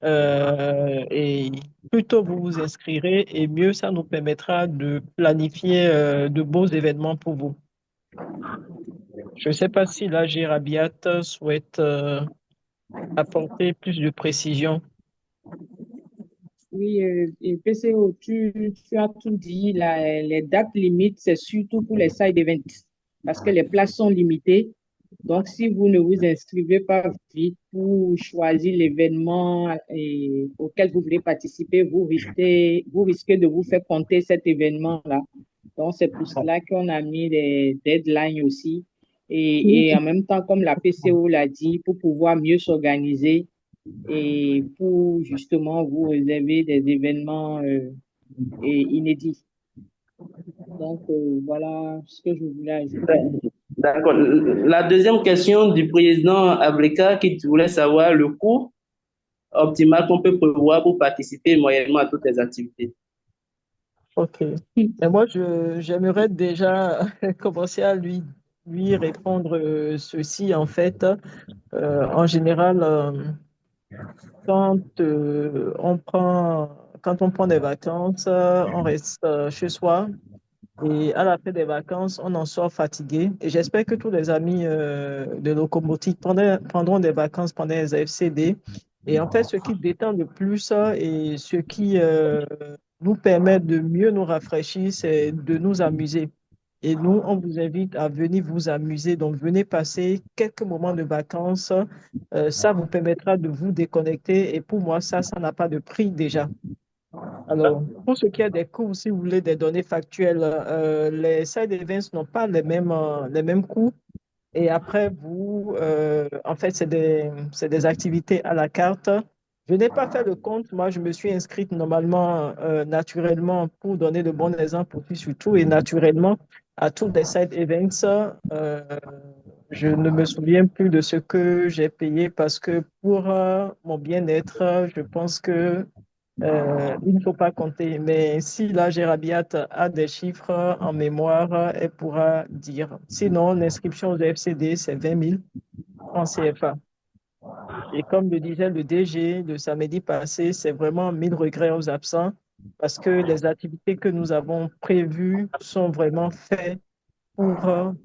Et plus tôt vous vous inscrirez, et mieux ça nous permettra de planifier de beaux événements pour vous. Je ne sais pas si la Rabiat souhaite apporter plus de précision. Oui, et PCO, tu as tout dit. Les dates limites, c'est surtout pour les side events parce que les places sont limitées. Donc, si vous ne vous inscrivez pas vite pour choisir l'événement auquel vous voulez participer, vous risquez de vous faire compter cet événement-là. Donc, c'est pour cela qu'on a mis des deadlines aussi. Et en même temps, comme la PCO l'a dit, pour pouvoir mieux s'organiser et pour justement vous réserver des événements inédits. Donc, voilà ce que je voulais ajouter. D'accord. La deuxième question du président Abreka qui voulait savoir le coût optimal qu'on peut prévoir pour participer moyennement à toutes les activités. OK. Et moi, j'aimerais déjà commencer à lui répondre ceci. En fait, en général, quand quand on prend des vacances, on reste chez soi. Et à la fin des vacances, on en sort fatigué. Et j'espère que tous les amis de Locomotive prendront des vacances pendant les AFCD. Et en fait, ce qui détend le plus et ce qui nous permet de mieux nous rafraîchir, c'est de nous amuser. Et nous, on vous invite à venir vous amuser. Donc, venez passer quelques moments de vacances. Ça vous permettra de vous déconnecter. Et pour moi, ça n'a pas de prix déjà. Alors, pour ce qui est des coûts, si vous voulez des données factuelles, les side events n'ont pas les mêmes coûts. Et après, en fait, c'est des activités à la carte. Je n'ai pas fait le compte. Moi, je me suis inscrite normalement, naturellement, pour donner le bon exemple aussi, surtout, et naturellement, à tous les side events. Je ne me souviens plus de ce que j'ai payé parce que pour mon bien-être, je pense que il ne faut pas compter. Mais si la Rabiat a des chiffres en mémoire, elle pourra dire. Sinon, l'inscription au FCD, c'est 20 000 en CFA. Et comme le disait le DG le samedi passé, c'est vraiment mille regrets aux absents parce que les activités que nous avons prévues sont vraiment faites pour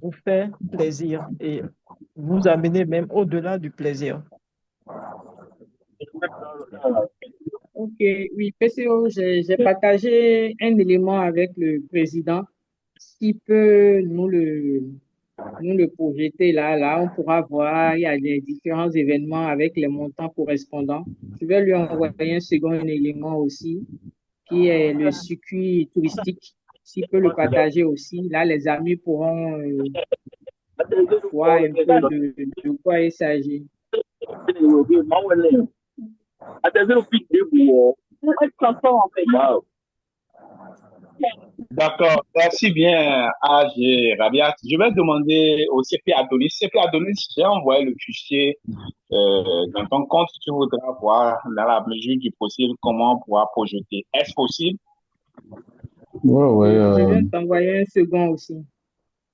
vous faire plaisir et vous amener même au-delà du plaisir. Ok, oui, PCO, j'ai partagé un élément avec le président. S'il peut nous le projeter là, on pourra voir, il y a des différents événements avec les montants correspondants. Je vais lui envoyer un second élément aussi, qui est le circuit touristique. S'il peut le partager aussi, là, les amis pourront voir un peu de quoi il s'agit. D'accord, merci bien, AG Rabiat. Je vais demander au CP Adonis. CP Adonis, j'ai envoyé le fichier dans ton compte. Tu voudras voir, dans la mesure du possible, comment on pourra projeter. Est-ce possible? Ouais, ouais, Je viens de t'envoyer un second aussi.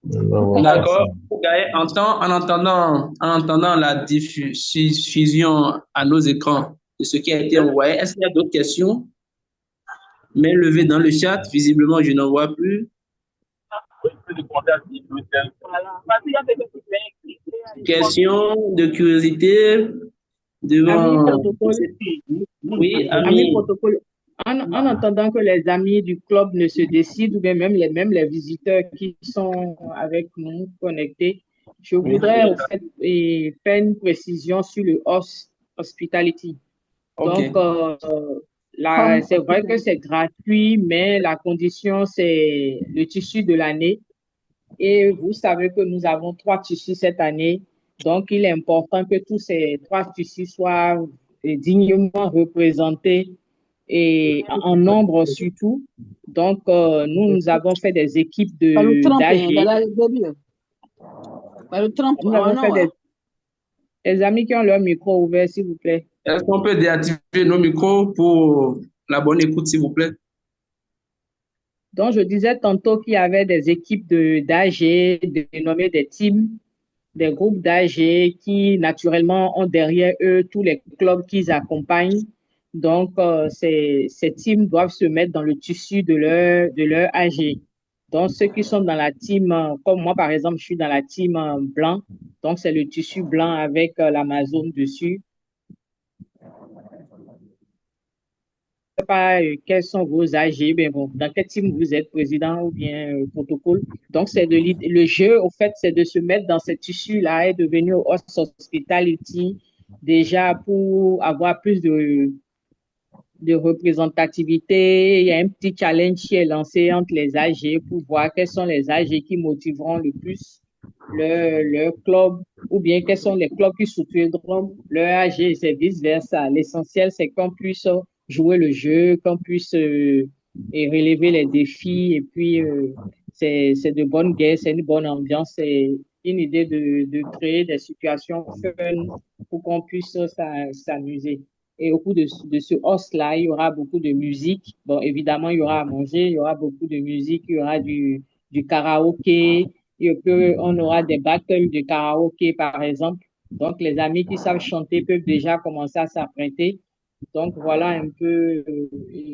D'accord. En entendant la diffusion à nos écrans de ce qui a été envoyé, est-ce qu'il y a d'autres questions? Main levée dans le chat, visiblement, je n'en vois plus. Question de curiosité Amis devant. protocole, Oui, amis ami. protocole. En attendant que les amis du club ne se décident, ou bien même les visiteurs qui sont avec nous connectés, je voudrais au fait faire une précision sur le hospitality. Donc, OK. là, c'est vrai que c'est gratuit, mais la condition, c'est le tissu de l'année. Et vous savez que nous avons 3 tissus cette année. Donc, il est important que tous ces 3 tissus soient dignement représentés et en nombre surtout. Donc, nous avons fait des équipes d'AG. Nous avons fait des amis qui ont leur micro ouvert, s'il vous plaît. Est-ce qu'on peut déactiver nos micros pour la bonne écoute, s'il vous plaît? Donc, je disais tantôt qu'il y avait des équipes d'AG, dénommées des teams, des groupes d'AG qui, naturellement, ont derrière eux tous les clubs qu'ils accompagnent. Donc, ces teams doivent se mettre dans le tissu de leur AG. Donc, ceux qui sont dans la team, comme moi, par exemple, je suis dans la team blanc. Donc, c'est le tissu blanc avec l'Amazon dessus. Sais pas quels sont vos AG, mais bon, dans quel team vous êtes, président ou bien protocole. Donc, le jeu, au fait, c'est de se mettre dans ce tissu-là et de venir au host hospitality déjà pour avoir plus de représentativité. Il y a un petit challenge qui est lancé entre les AG pour voir quels sont les AG qui motiveront le plus leur club ou bien quels sont les clubs qui soutiendront leur AG, c'est vice-versa. L'essentiel, c'est qu'on puisse jouer le jeu, qu'on puisse et relever les défis et puis c'est de bonnes guerres, c'est une bonne ambiance, c'est une idée de créer des situations fun pour qu'on puisse s'amuser. Et au cours de ce host-là, il y aura beaucoup de musique. Bon, évidemment, il y aura à manger, il y aura beaucoup de musique, il y aura du karaoké, on aura des battles de karaoké, par exemple. Donc, les amis qui savent chanter peuvent déjà commencer à s'apprêter. Donc, voilà un peu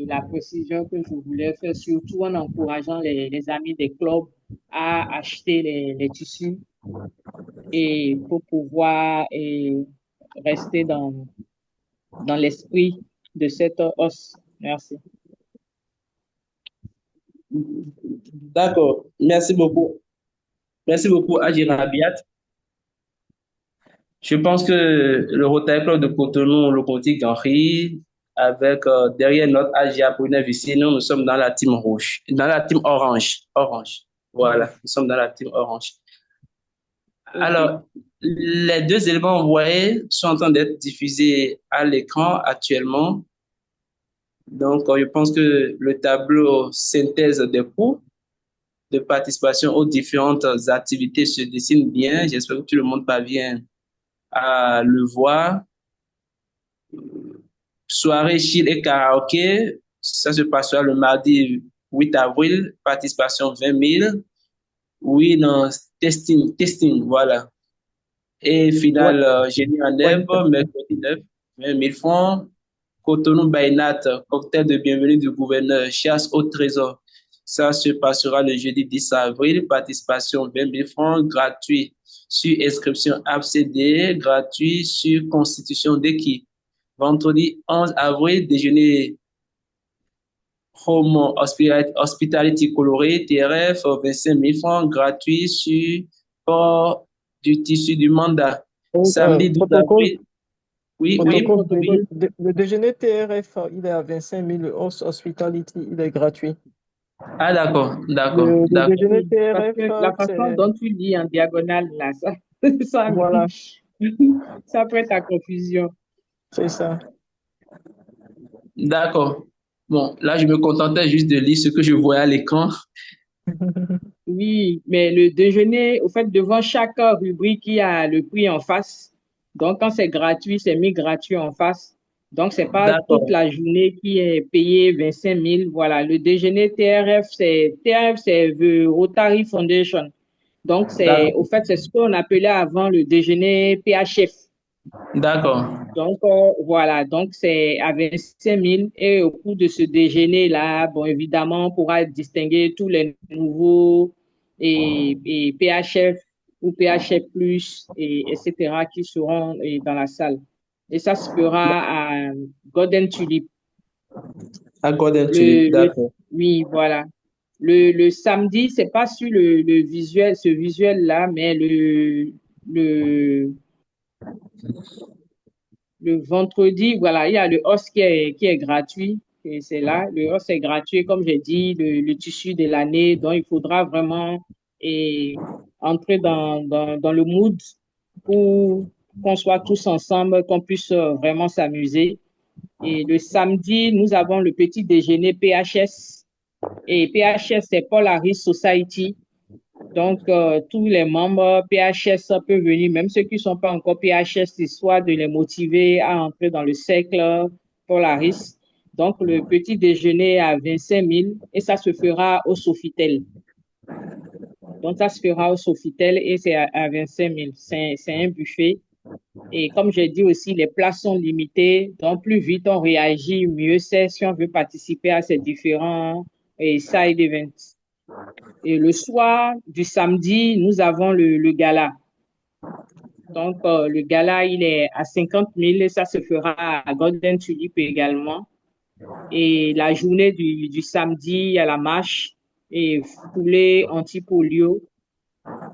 la précision que je voulais faire, surtout en encourageant les amis des clubs à acheter les tissus et pour pouvoir rester dans l'esprit de cette hausse. Merci. D'accord. Merci beaucoup. Merci beaucoup, Haji Rabiat. Je pense que le Rotary Club de Cotonou, le Conti Henri, avec derrière notre AG Apollinaire ici, nous sommes dans la team rouge, dans la team orange. Orange. Voilà, nous sommes dans la team orange. Alors, les deux éléments envoyés sont en train d'être diffusés à l'écran actuellement. Donc, je pense que le tableau synthèse des cours de participation aux différentes activités se dessine bien. J'espère que tout le monde parvient à le voir. Soirée chill et karaoké, ça se passera le mardi 8 avril, participation 20 000. Oui, non, testing, voilà. Et Ouais, finale, génie en ouais, herbe, mercredi 9, 20 000 francs. Cotonou Bainat, cocktail de bienvenue du gouverneur, chasse au trésor. Ça se passera le jeudi 10 avril, participation 20 000 francs, gratuit sur inscription ABCD, gratuit sur constitution d'équipe. Vendredi 11 avril, déjeuner Home Hospitality Coloré, TRF, 25 000 francs, gratuit sur port du tissu du mandat. Samedi 12 protocole, avril, oui, Oui, oui, protocole, oui. protocole. le déjeuner TRF, il est à 25 000, le Host Hospitality, il est gratuit. Ah, d'accord, d'accord, Le d'accord. déjeuner Oui, parce TRF, que la façon c'est, dont tu lis en diagonale, là, ça, ça, voilà, ça prête à confusion. c'est ça. D'accord. Bon, là, je me contentais juste de lire ce que je voyais à l'écran. Oui, mais le déjeuner, au fait, devant chaque rubrique, il y a le prix en face. Donc, quand c'est gratuit, c'est mis gratuit en face. Donc, c'est pas toute D'accord, la journée qui est payée 25 000. Voilà, le déjeuner TRF, c'est the Rotary Foundation. Donc, au d'accord, fait, c'est ce qu'on appelait avant le déjeuner PHF. d'accord, Donc, voilà, donc c'est à 25 000 et au cours de ce déjeuner-là, bon, évidemment, on pourra distinguer tous les nouveaux et PHF ou PHF plus, etc., qui seront dans la salle. Et ça se fera à Golden Tulip. à Golden Tulip, Le, le, d'accord. oui, voilà. Le samedi, c'est pas sur le visuel, ce visuel-là, mais le, le vendredi, voilà, il y a le os qui est gratuit. Et c'est là, le os est gratuit, comme j'ai dit, le tissu de l'année. Donc, il faudra vraiment entrer dans le mood pour qu'on soit tous ensemble, qu'on puisse vraiment s'amuser. Et le samedi, nous avons le petit déjeuner PHS. Et PHS, c'est Polaris Society. Donc, tous les membres PHS peuvent venir, même ceux qui ne sont pas encore PHS, histoire de les motiver à entrer dans le cercle Polaris. Donc, le petit déjeuner à 25 000 et ça se fera au Sofitel. Donc, ça se fera au Sofitel et c'est à 25 000. C'est un buffet. Et comme j'ai dit aussi, les places sont limitées. Donc, plus vite on réagit, mieux c'est si on veut participer à ces différents side events. Et le soir du samedi, nous avons le gala. Donc, le gala, il est à 50 000 et ça se fera à Golden Tulip également. Et la journée du samedi, il y a la marche et foulée anti-polio.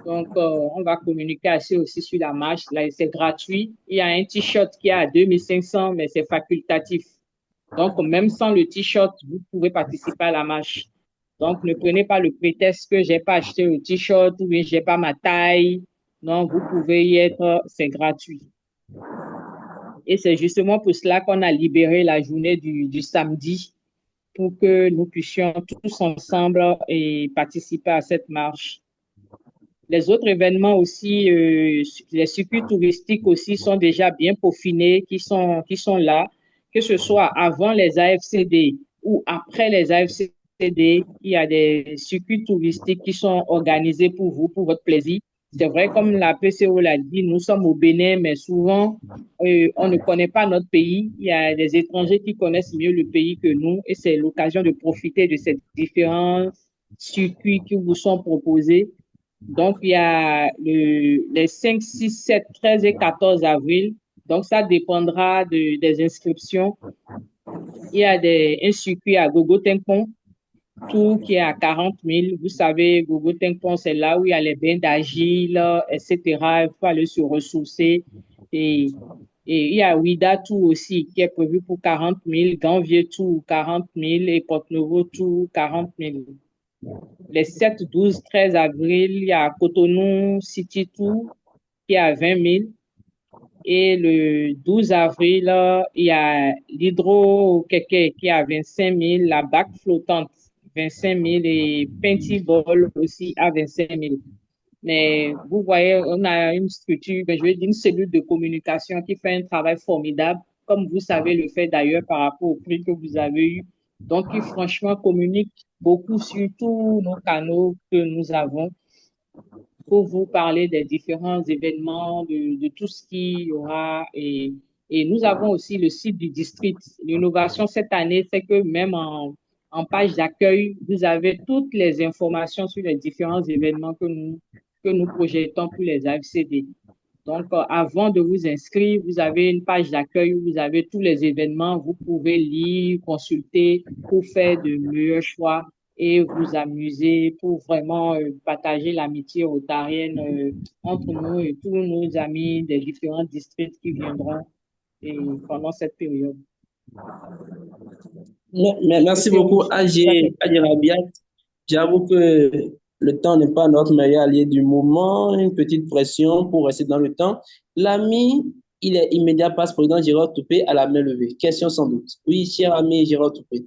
Donc, on va communiquer assez aussi sur la marche. Là, c'est gratuit. Il y a un t-shirt qui est à 2500, mais c'est facultatif. Donc, même sans le t-shirt, vous pouvez participer à la marche. Donc, ne prenez pas le prétexte que j'ai pas acheté le t-shirt ou bien j'ai pas ma taille. Non, vous pouvez y être, c'est gratuit. Et c'est justement pour cela qu'on a libéré la journée du samedi pour que nous puissions tous ensemble et participer à cette marche. Les autres événements aussi, les circuits touristiques aussi sont déjà bien peaufinés, qui sont là, que ce soit avant les AFCD ou après les AFCD, il y a des circuits touristiques qui sont organisés pour vous, pour votre plaisir. C'est vrai, comme la PCO l'a dit, nous sommes au Bénin, mais souvent, on ne connaît pas notre pays. Il y a des étrangers qui connaissent mieux le pays que nous et c'est l'occasion de profiter de ces différents circuits qui vous sont proposés. Donc, il y a les 5, 6, 7, 13 et 14 avril. Donc, ça dépendra des inscriptions. Il y a un circuit à Gogo Tengpon, tout qui est à 40 000. Vous savez, Gogo Tengpon, c'est là où il y a les bains d'argile, etc. Il faut aller se ressourcer. Et, et il y a Ouida tout aussi, qui est prévu pour 40 000. Ganvier tout, 40 000. Et Porte-Nouveau tout, 40 000. Les 7, 12, 13 avril, il y a Cotonou City Tour qui est à 20 000. Et le 12 avril, il y a l'Hydro Keke qui est à 25 000, la BAC flottante 25 000 et paintball aussi à 25 000. Mais vous voyez, on a une structure, ben, je veux dire une cellule de communication qui fait un travail formidable, comme vous savez le faire d'ailleurs par rapport au prix que vous avez eu. Donc, qui franchement communique beaucoup sur tous nos canaux que nous avons pour vous parler des différents événements, de tout ce qu'il y aura. Et nous avons aussi le site du district. L'innovation cette année, c'est que même en page d'accueil, vous avez toutes les informations sur les différents événements que nous projetons pour les AFCD. Donc, avant de vous inscrire, vous avez une page d'accueil où vous avez tous les événements. Vous pouvez lire, consulter pour faire de meilleurs choix et vous amuser pour vraiment partager l'amitié rotarienne entre nous et tous nos amis des différents districts qui viendront pendant cette période. Merci beaucoup, AG Rabiat. J'avoue que le temps n'est pas notre meilleur allié du moment. Une petite pression pour rester dans le temps. L'ami, il est immédiat passe-président Gérard Toupé à la main levée. Question sans doute. Oui, cher ami Gérard Toupé.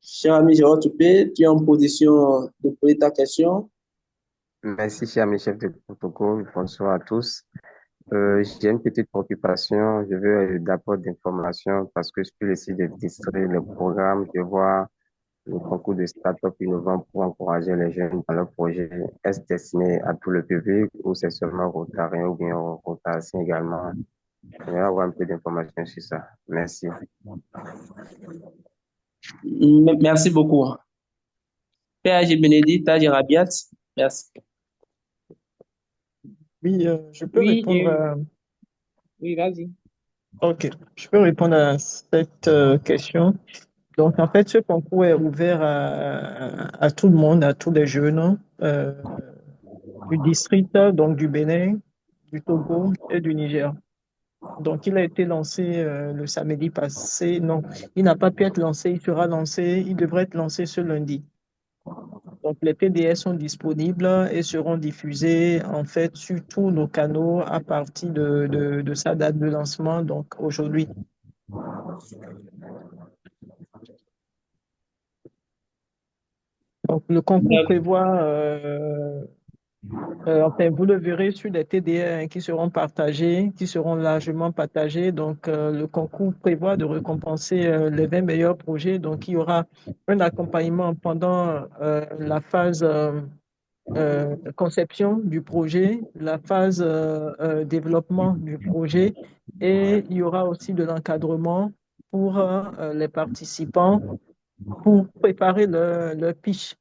Cher ami Gérard Toupé, tu es en position de poser ta question. Merci, cher ami chef de protocole. Bonsoir à tous. J'ai une petite préoccupation. Je veux d'abord d'informations parce que sur le site de district, le programme, je vois le concours de start-up innovant pour encourager les jeunes dans leur projet. Est-ce destiné à tout le public ou c'est seulement rotarien ou bien rotarien également? Je vais avoir un peu d'informations sur ça. Merci. Merci beaucoup. PAG Bénédicte, AG Rabiat. Merci. Oui, je peux répondre à... Oui, vas-y. Ok, je peux répondre à cette question. Donc, en fait, ce concours est ouvert à tout le monde, à tous les jeunes du district, donc du Bénin, du Togo et du Niger. Donc, il a été lancé le samedi passé. Non, il n'a pas pu être lancé. Il sera lancé. Il devrait être lancé ce lundi. Donc, les PDF sont disponibles et seront diffusés en fait sur tous nos canaux à partir de sa date de lancement, donc aujourd'hui. Donc, le concours prévoit, enfin, vous le verrez sur les TDR qui seront partagés, qui seront largement partagés. Donc, le concours prévoit de récompenser les 20 meilleurs projets. Donc, il y aura un accompagnement pendant la phase conception du projet, la phase développement du projet et il y aura aussi de l'encadrement pour les participants pour préparer leur pitch.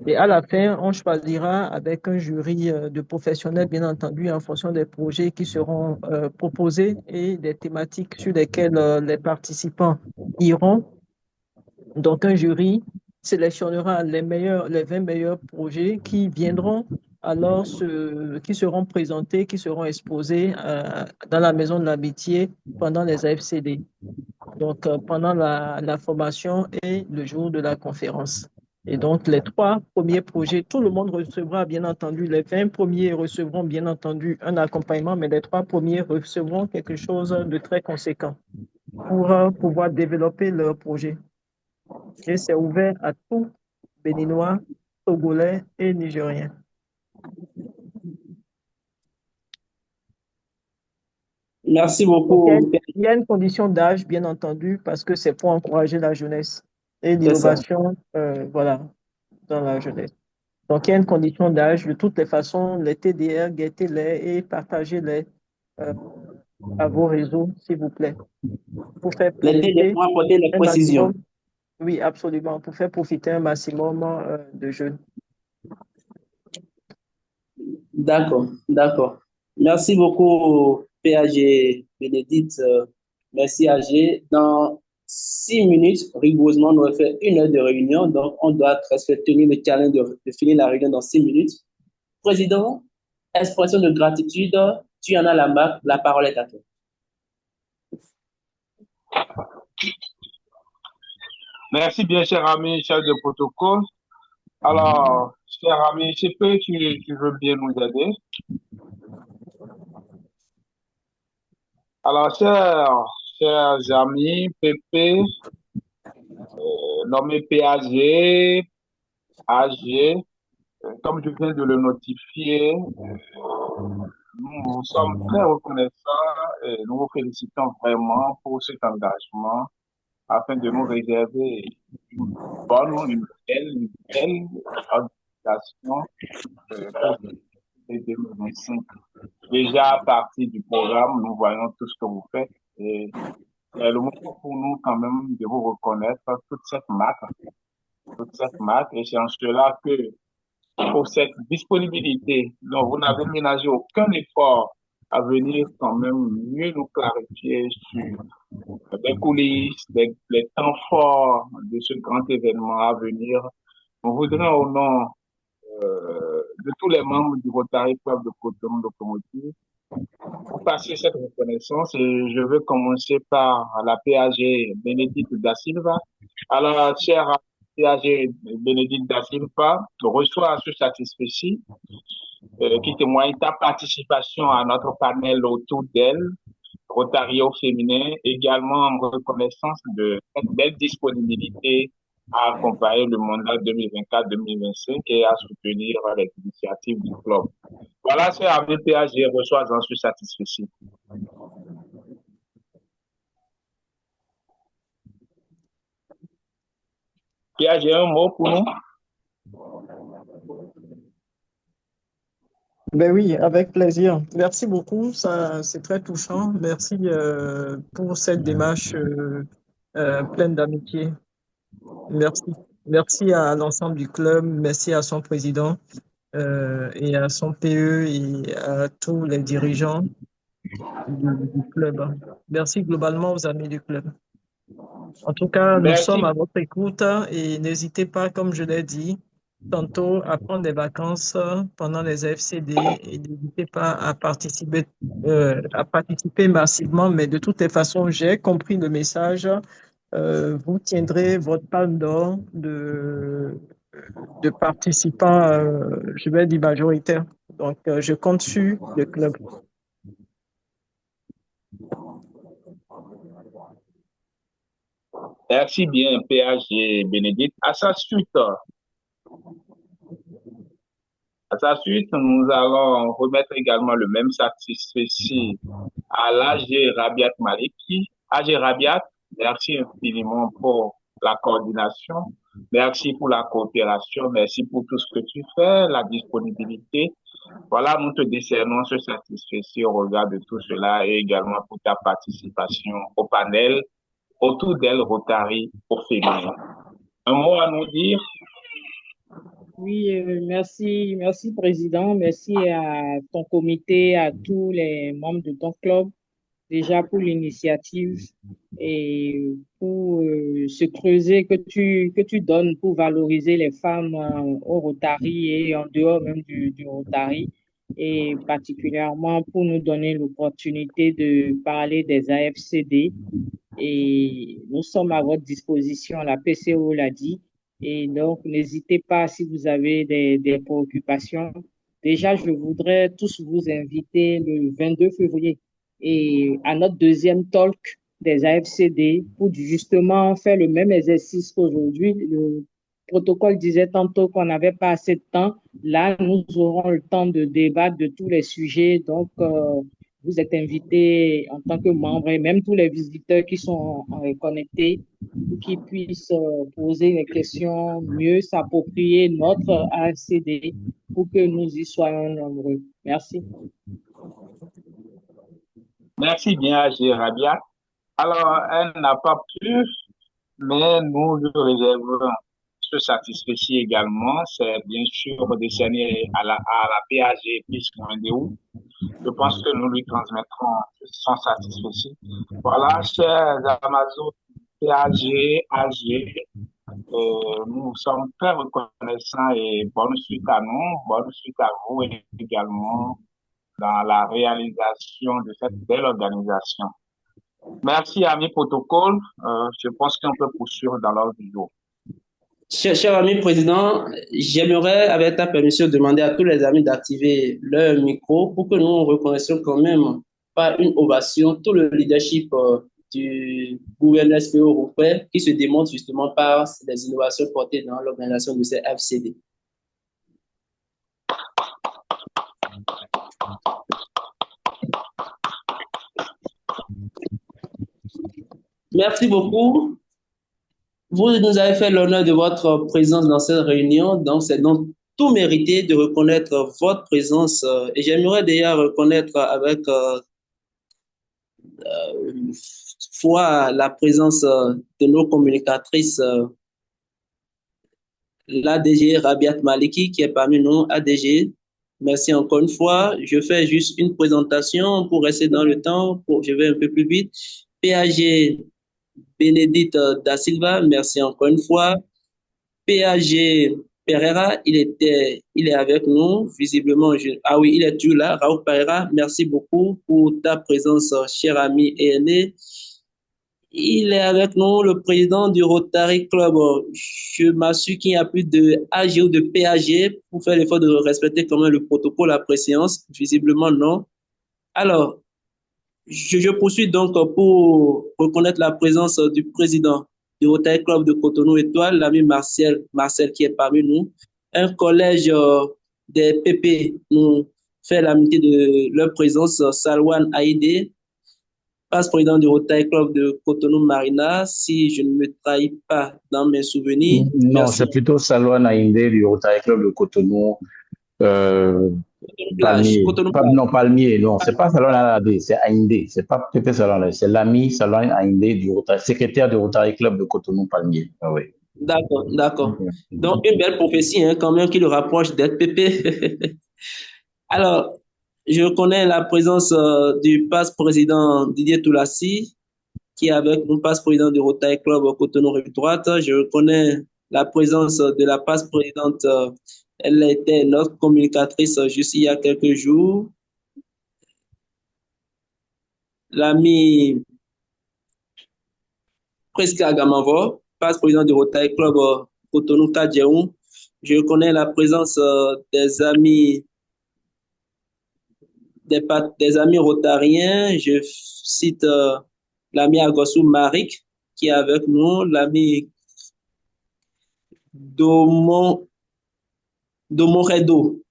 Et à la fin, on choisira avec un jury de professionnels, bien entendu, en fonction des projets qui seront proposés et des thématiques sur lesquelles les participants iront. Donc, un jury sélectionnera les 20 meilleurs projets qui viendront alors, qui seront présentés, qui seront exposés dans la Maison de l'Amitié pendant les AFCD. Donc, pendant la formation et le jour de la conférence. Et donc, les 3 premiers projets, tout le monde recevra, bien entendu, les 20 premiers recevront, bien entendu, un accompagnement, mais les 3 premiers recevront quelque chose de très conséquent pour pouvoir développer leur projet. Et c'est ouvert à tous Béninois, Togolais et Nigériens. Merci beaucoup. Il y a une condition d'âge, bien entendu, parce que c'est pour encourager la jeunesse et l'innovation, voilà, dans la jeunesse. Donc, il y a une condition d'âge. De toutes les façons, les TDR, guettez-les et partagez-les à vos réseaux, s'il vous plaît. Pour faire profiter un maximum. Oui, absolument. Pour faire profiter un maximum de jeunes. D'accord, d'accord. Merci beaucoup, PAG Bénédicte. Merci, AG. Dans 6 minutes, rigoureusement, on aurait fait 1 heure de réunion. Donc, on doit presque tenir le challenge de finir la réunion dans 6 minutes. Président, expression de gratitude, tu en as la marque. La parole est à toi. Merci bien, cher ami, chef de protocole. Alors, cher ami, je peux, tu veux bien nous aider? Alors, chers amis, PP, nommé PAG, AG, comme je viens de le notifier, nous sommes très reconnaissants et nous vous félicitons vraiment pour cet engagement afin de nous réserver une belle organisation pour 2025. Déjà à partir du programme, nous voyons tout ce que vous faites et c'est le moment pour nous quand même de vous reconnaître toute cette marque et c'est en cela que pour cette disponibilité, donc vous n'avez ménagé aucun effort à venir quand même mieux nous clarifier sur les coulisses, les temps forts de ce grand événement à venir. On voudrait au nom de tous les membres du Rotary Club de Cotonou Locomotive pour passer cette reconnaissance et je veux commencer par la PAG Bénédicte da Silva. Alors, cher PAG Bénédicte da Silva, reçois à ce satisfait qui témoigne ta participation à notre panel autour d'elle, Rotary au féminin, également en reconnaissance de cette belle disponibilité à accompagner le mandat 2024-2025 et à soutenir les initiatives du club. Voilà, c'est avec PAG, reçois, j'en suis satisfait. PAG, un mot pour nous? Ben oui, avec plaisir. Merci beaucoup, ça c'est très touchant. Merci pour cette démarche pleine d'amitié. Merci. Merci à l'ensemble du club, merci à son président et à son PE et à tous les dirigeants du club. Merci globalement aux amis du club. En tout cas, nous sommes à votre écoute et n'hésitez pas, comme je l'ai dit, tantôt à prendre des vacances pendant les AFCD et n'hésitez pas à participer massivement. Mais de toutes les façons, j'ai compris le message. Vous tiendrez votre palme d'or de participants, je vais dire majoritaires. Donc, je compte sur le club. Merci bien, PAG Bénédicte. À sa suite, nous allons remettre également le même satisfait à l'AG Rabiat Maliki. AG Rabiat, merci infiniment pour la coordination. Merci pour la coopération. Merci pour tout ce que tu fais, la disponibilité. Voilà, nous te décernons ce satisfait au regard de tout cela et également pour ta participation au panel autour d'elle Rotary au féminin. Un mot à nous dire? Oui, merci, Président. Merci à ton comité, à tous les membres de ton club, déjà pour l'initiative et pour ce creuset que tu donnes pour valoriser les femmes au Rotary et en dehors même du Rotary, et particulièrement pour nous donner l'opportunité de parler des AFCD. Et nous sommes à votre disposition, la PCO l'a dit. Et donc, n'hésitez pas si vous avez des préoccupations. Déjà, je voudrais tous vous inviter le 22 février et à notre deuxième talk des AFCD pour justement faire le même exercice qu'aujourd'hui. Le protocole disait tantôt qu'on n'avait pas assez de temps. Là, nous aurons le temps de débattre de tous les sujets. Donc, vous êtes invités en tant que membre et même tous les visiteurs qui sont connectés pour qu'ils puissent poser les questions, mieux s'approprier notre AFCD pour que nous y soyons nombreux. Merci. Merci bien, AG Rabia. Alors, elle n'a pas pu, mais nous lui réservons ce satisfait également. C'est bien sûr décerné à la PAG plus-DO. Je pense que nous lui transmettrons son satisfait. Voilà, chers Amazon, PAG, AG, nous sommes très reconnaissants et bonne suite à nous, bonne suite à vous également dans la réalisation de cette belle organisation. Merci, ami protocole. Je pense qu'on peut poursuivre dans l'ordre du jour. Cher ami président, j'aimerais, avec ta permission, demander à tous les amis d'activer leur micro pour que nous reconnaissions quand même par une ovation tout le leadership du gouverneur SPO Rouffet qui se démontre justement par les innovations portées dans l'organisation de ces FCD. Merci beaucoup. Vous nous avez fait l'honneur de votre présence dans cette réunion, donc c'est donc tout mérité de reconnaître votre présence et j'aimerais d'ailleurs reconnaître avec foi la présence de nos communicatrices, l'ADG Rabiat Maliki qui est parmi nous, ADG. Merci encore une fois. Je fais juste une présentation pour rester dans le temps, je vais un peu plus vite. PAG Bénédicte Da Silva, merci encore une fois. PAG Pereira, il est avec nous, visiblement. Ah oui, il est toujours là. Raoul Pereira, merci beaucoup pour ta présence, cher ami et aîné. Il est avec nous, le président du Rotary Club. Je m'assure qu'il n'y a plus de AG ou de PAG pour faire l'effort de respecter quand même le protocole à préséance. Visiblement, non. Alors, je poursuis donc pour reconnaître la présence du président du Rotary Club de Cotonou Étoile, l'ami Marcel qui est parmi nous. Un collège des PP nous fait l'amitié de leur présence, Salwan Haïdé, vice-président du Rotary Club de Cotonou Marina, si je ne me trahis pas dans mes souvenirs. Non, c'est plutôt Salwan Haïdé du Rotary Club de Cotonou. Palmier. Non, Palmier, non, c'est pas Salon Haïdé, c'est Haïdé. C'est pas peut-être Salon, c'est l'ami Salon Haïdé du Rotary, secrétaire du Rotary Club de Cotonou Palmier. Ah, oui. D'accord, d'accord. Donc, une belle prophétie, hein, quand même, qui le rapproche d'être PP. Alors, je connais la présence du passe-président Didier Toulassi, qui est avec nous, passe-président du Rotary Club Cotonou Rive Droite. Je connais la présence de la passe-présidente. Elle était notre communicatrice juste il y a quelques jours. L'ami Presca Gamavo, passe-président du Rotary Club Cotonou Kadjeou. Je connais la présence des amis rotariens. Je cite l'ami Agossou Marik qui est avec nous, l'ami Domoredo,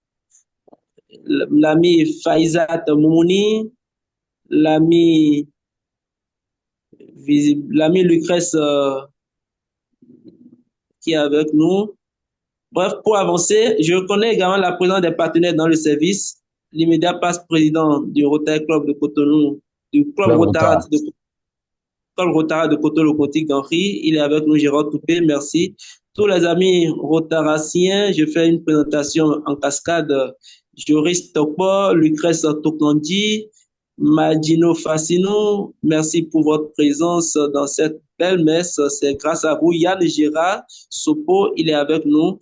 l'ami Faizat Moumouni, l'ami Lucrèce qui est avec nous. Bref, pour avancer, je reconnais également la présence des partenaires dans le service. L'immédiat passe-président du Rotary Club de Cotonou, du Club Rotary de Cotonou-Cotique d'Henri. Il est avec nous, Gérard Toupé, merci. Tous les amis rotaraciens, je fais une présentation en cascade. Joris Tokpo, Lucrèce Tokondi, Madino Fassino, merci pour votre présence dans cette belle messe. C'est grâce à vous. Yann Gérard Sopo, il est avec nous.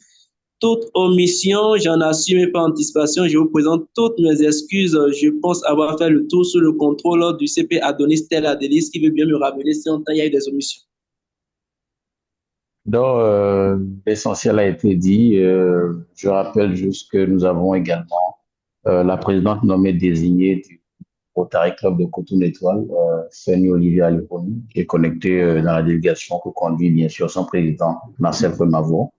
Toute omission, j'en assume par anticipation. Je vous présente toutes mes excuses. Je pense avoir fait le tour sous le contrôle du CP Adonis Tel Adélis qui veut bien me ramener si il y a eu des omissions. Donc, l'essentiel a été dit. Je rappelle juste que nous avons également la présidente nommée désignée du Rotary Club de Cotonou Étoile, Fanny Olivier Aliponi, qui est connectée dans la délégation que conduit bien sûr son président Marcel Femavo,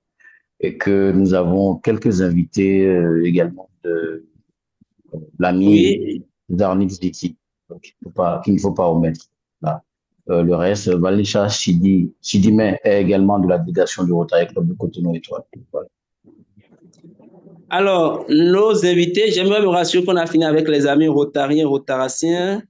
et que nous avons quelques invités également de l'ami Darnix Diti, qu'il ne faut pas omettre. Là. Le reste, Valisha Sidimé est également de la délégation du Rotary Club de Cotonou Étoile. Voilà. Alors, nos invités, j'aimerais me rassurer qu'on a fini avec les amis rotariens, rotaraciens.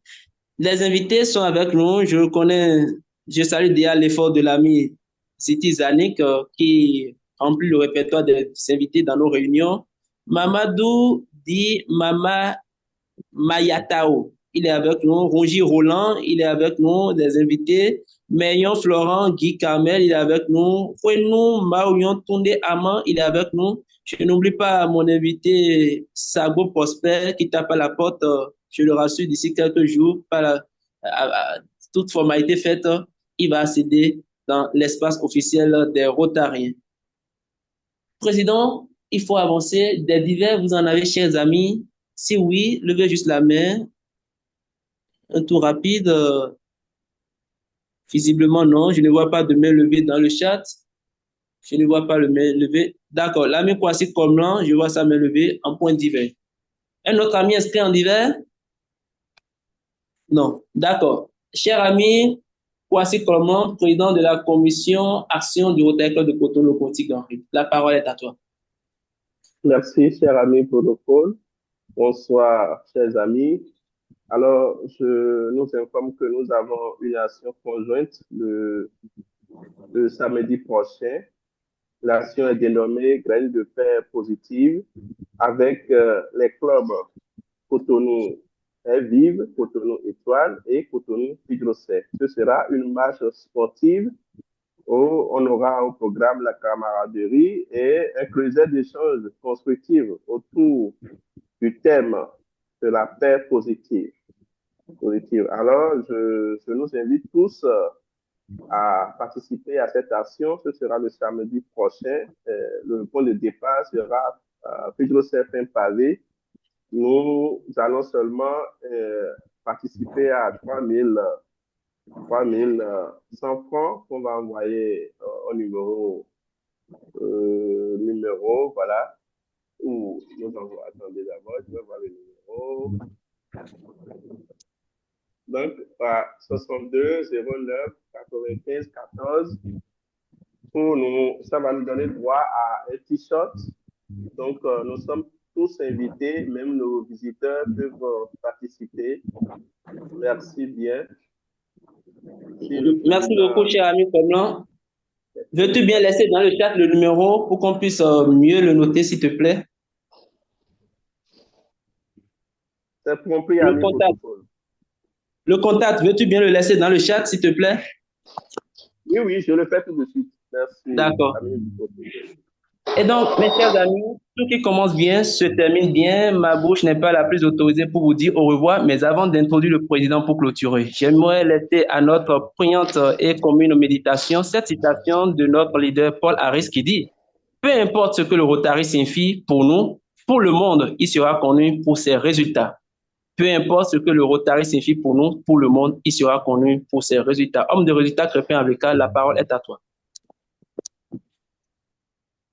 Les invités sont avec nous. Je salue déjà l'effort de l'ami Siti Zanik qui remplit le répertoire des invités dans nos réunions. Mamadou dit Mama Mayatao, il est avec nous. Rongi Roland, il est avec nous, des invités. Mayon Florent, Guy Carmel, il est avec nous. Fouenou Maouyon Toundé Aman, il est avec nous. Je n'oublie pas mon invité Sago Prosper qui tape à la porte. Je le rassure d'ici quelques jours, toute formalité faite, il va accéder dans l'espace officiel des Rotariens. Président, il faut avancer. Des divers, vous en avez, chers amis. Si oui, levez juste la main. Un tour rapide. Visiblement, non. Je ne vois pas de main levée dans le chat. Je ne vois pas le main levée. D'accord. L'ami Kwasi Komlan, je vois sa main levée en point divers. Un autre ami inscrit en divers? Non. D'accord. Cher ami Kwasi Komlan, président de la commission action du Rotary Club de Cotonou-Contigui. La parole est à toi. Merci, cher ami protocole. Bonsoir, chers amis. Alors, je nous informe que nous avons une action conjointe le samedi prochain. L'action est dénommée Graines de paix positive avec les clubs Cotonou Vive, Cotonou Étoile et Cotonou Hydrosec. Ce sera une marche sportive où on aura au programme la camaraderie et un creuset d'échanges constructifs autour du thème de la paix positive. Alors, je nous invite tous à participer à cette action. Ce sera le samedi prochain. Le point de départ sera Pedro Serpin Pavé. Nous allons seulement participer à 3100 francs qu'on va envoyer au numéro, voilà, où nous envoyons. Attendez d'abord, je vais voir le numéro. Donc, 62 09 95 14. Ça va nous donner droit à un t-shirt. Donc, nous sommes tous invités, même nos visiteurs peuvent participer. Merci bien. Merci beaucoup, cher ami Komlan. Veux-tu bien laisser dans le chat le numéro pour qu'on puisse mieux le noter, s'il te plaît? C'est compris, ami protocole. Le contact, veux-tu bien le laisser dans le chat, s'il te plaît? Oui, je le fais tout de suite. Merci. D'accord. Et donc, mes chers amis, tout qui commence bien se termine bien. Ma bouche n'est pas la plus autorisée pour vous dire au revoir, mais avant d'introduire le président pour clôturer, j'aimerais laisser à notre brillante et commune méditation cette citation de notre leader Paul Harris qui dit « Peu importe ce que le Rotary signifie pour nous, pour le monde, il sera connu pour ses résultats. Peu importe ce que le Rotary signifie pour nous, pour le monde, il sera connu pour ses résultats. » Homme de résultats, Crépin Aveka, la parole est à toi.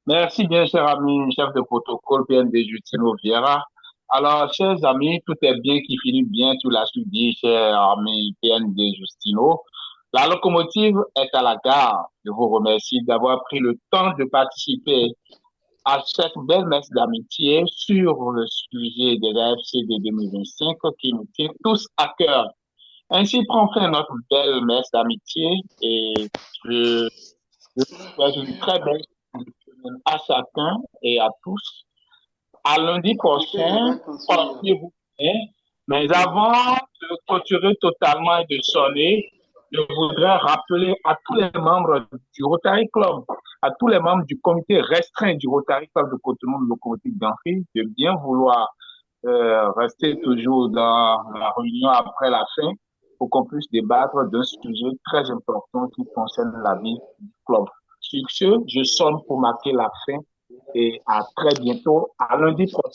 Merci bien, cher ami, chef de protocole PND Justino Vieira. Alors, chers amis, tout est bien qui finit bien, tu l'as su dire, cher ami PND Justino. La locomotive est à la gare. Je vous remercie d'avoir pris le temps de participer à cette belle messe d'amitié sur le sujet des AFCD 2025 qui nous tient tous à cœur. Ainsi prend fin notre belle messe d'amitié et je souhaite une très belle à chacun et à tous. À lundi prochain, portez-vous bien. Mais avant de clôturer totalement et de sonner, je voudrais rappeler à tous les membres du Rotary Club, à tous les membres du comité restreint du Rotary Club de Cotonou Locomotive d'Amphi, de bien vouloir rester toujours dans la réunion après la fin pour qu'on puisse débattre d'un sujet très important qui concerne la vie du club. Sur ce, je sonne pour marquer la fin et à très bientôt, à lundi prochain.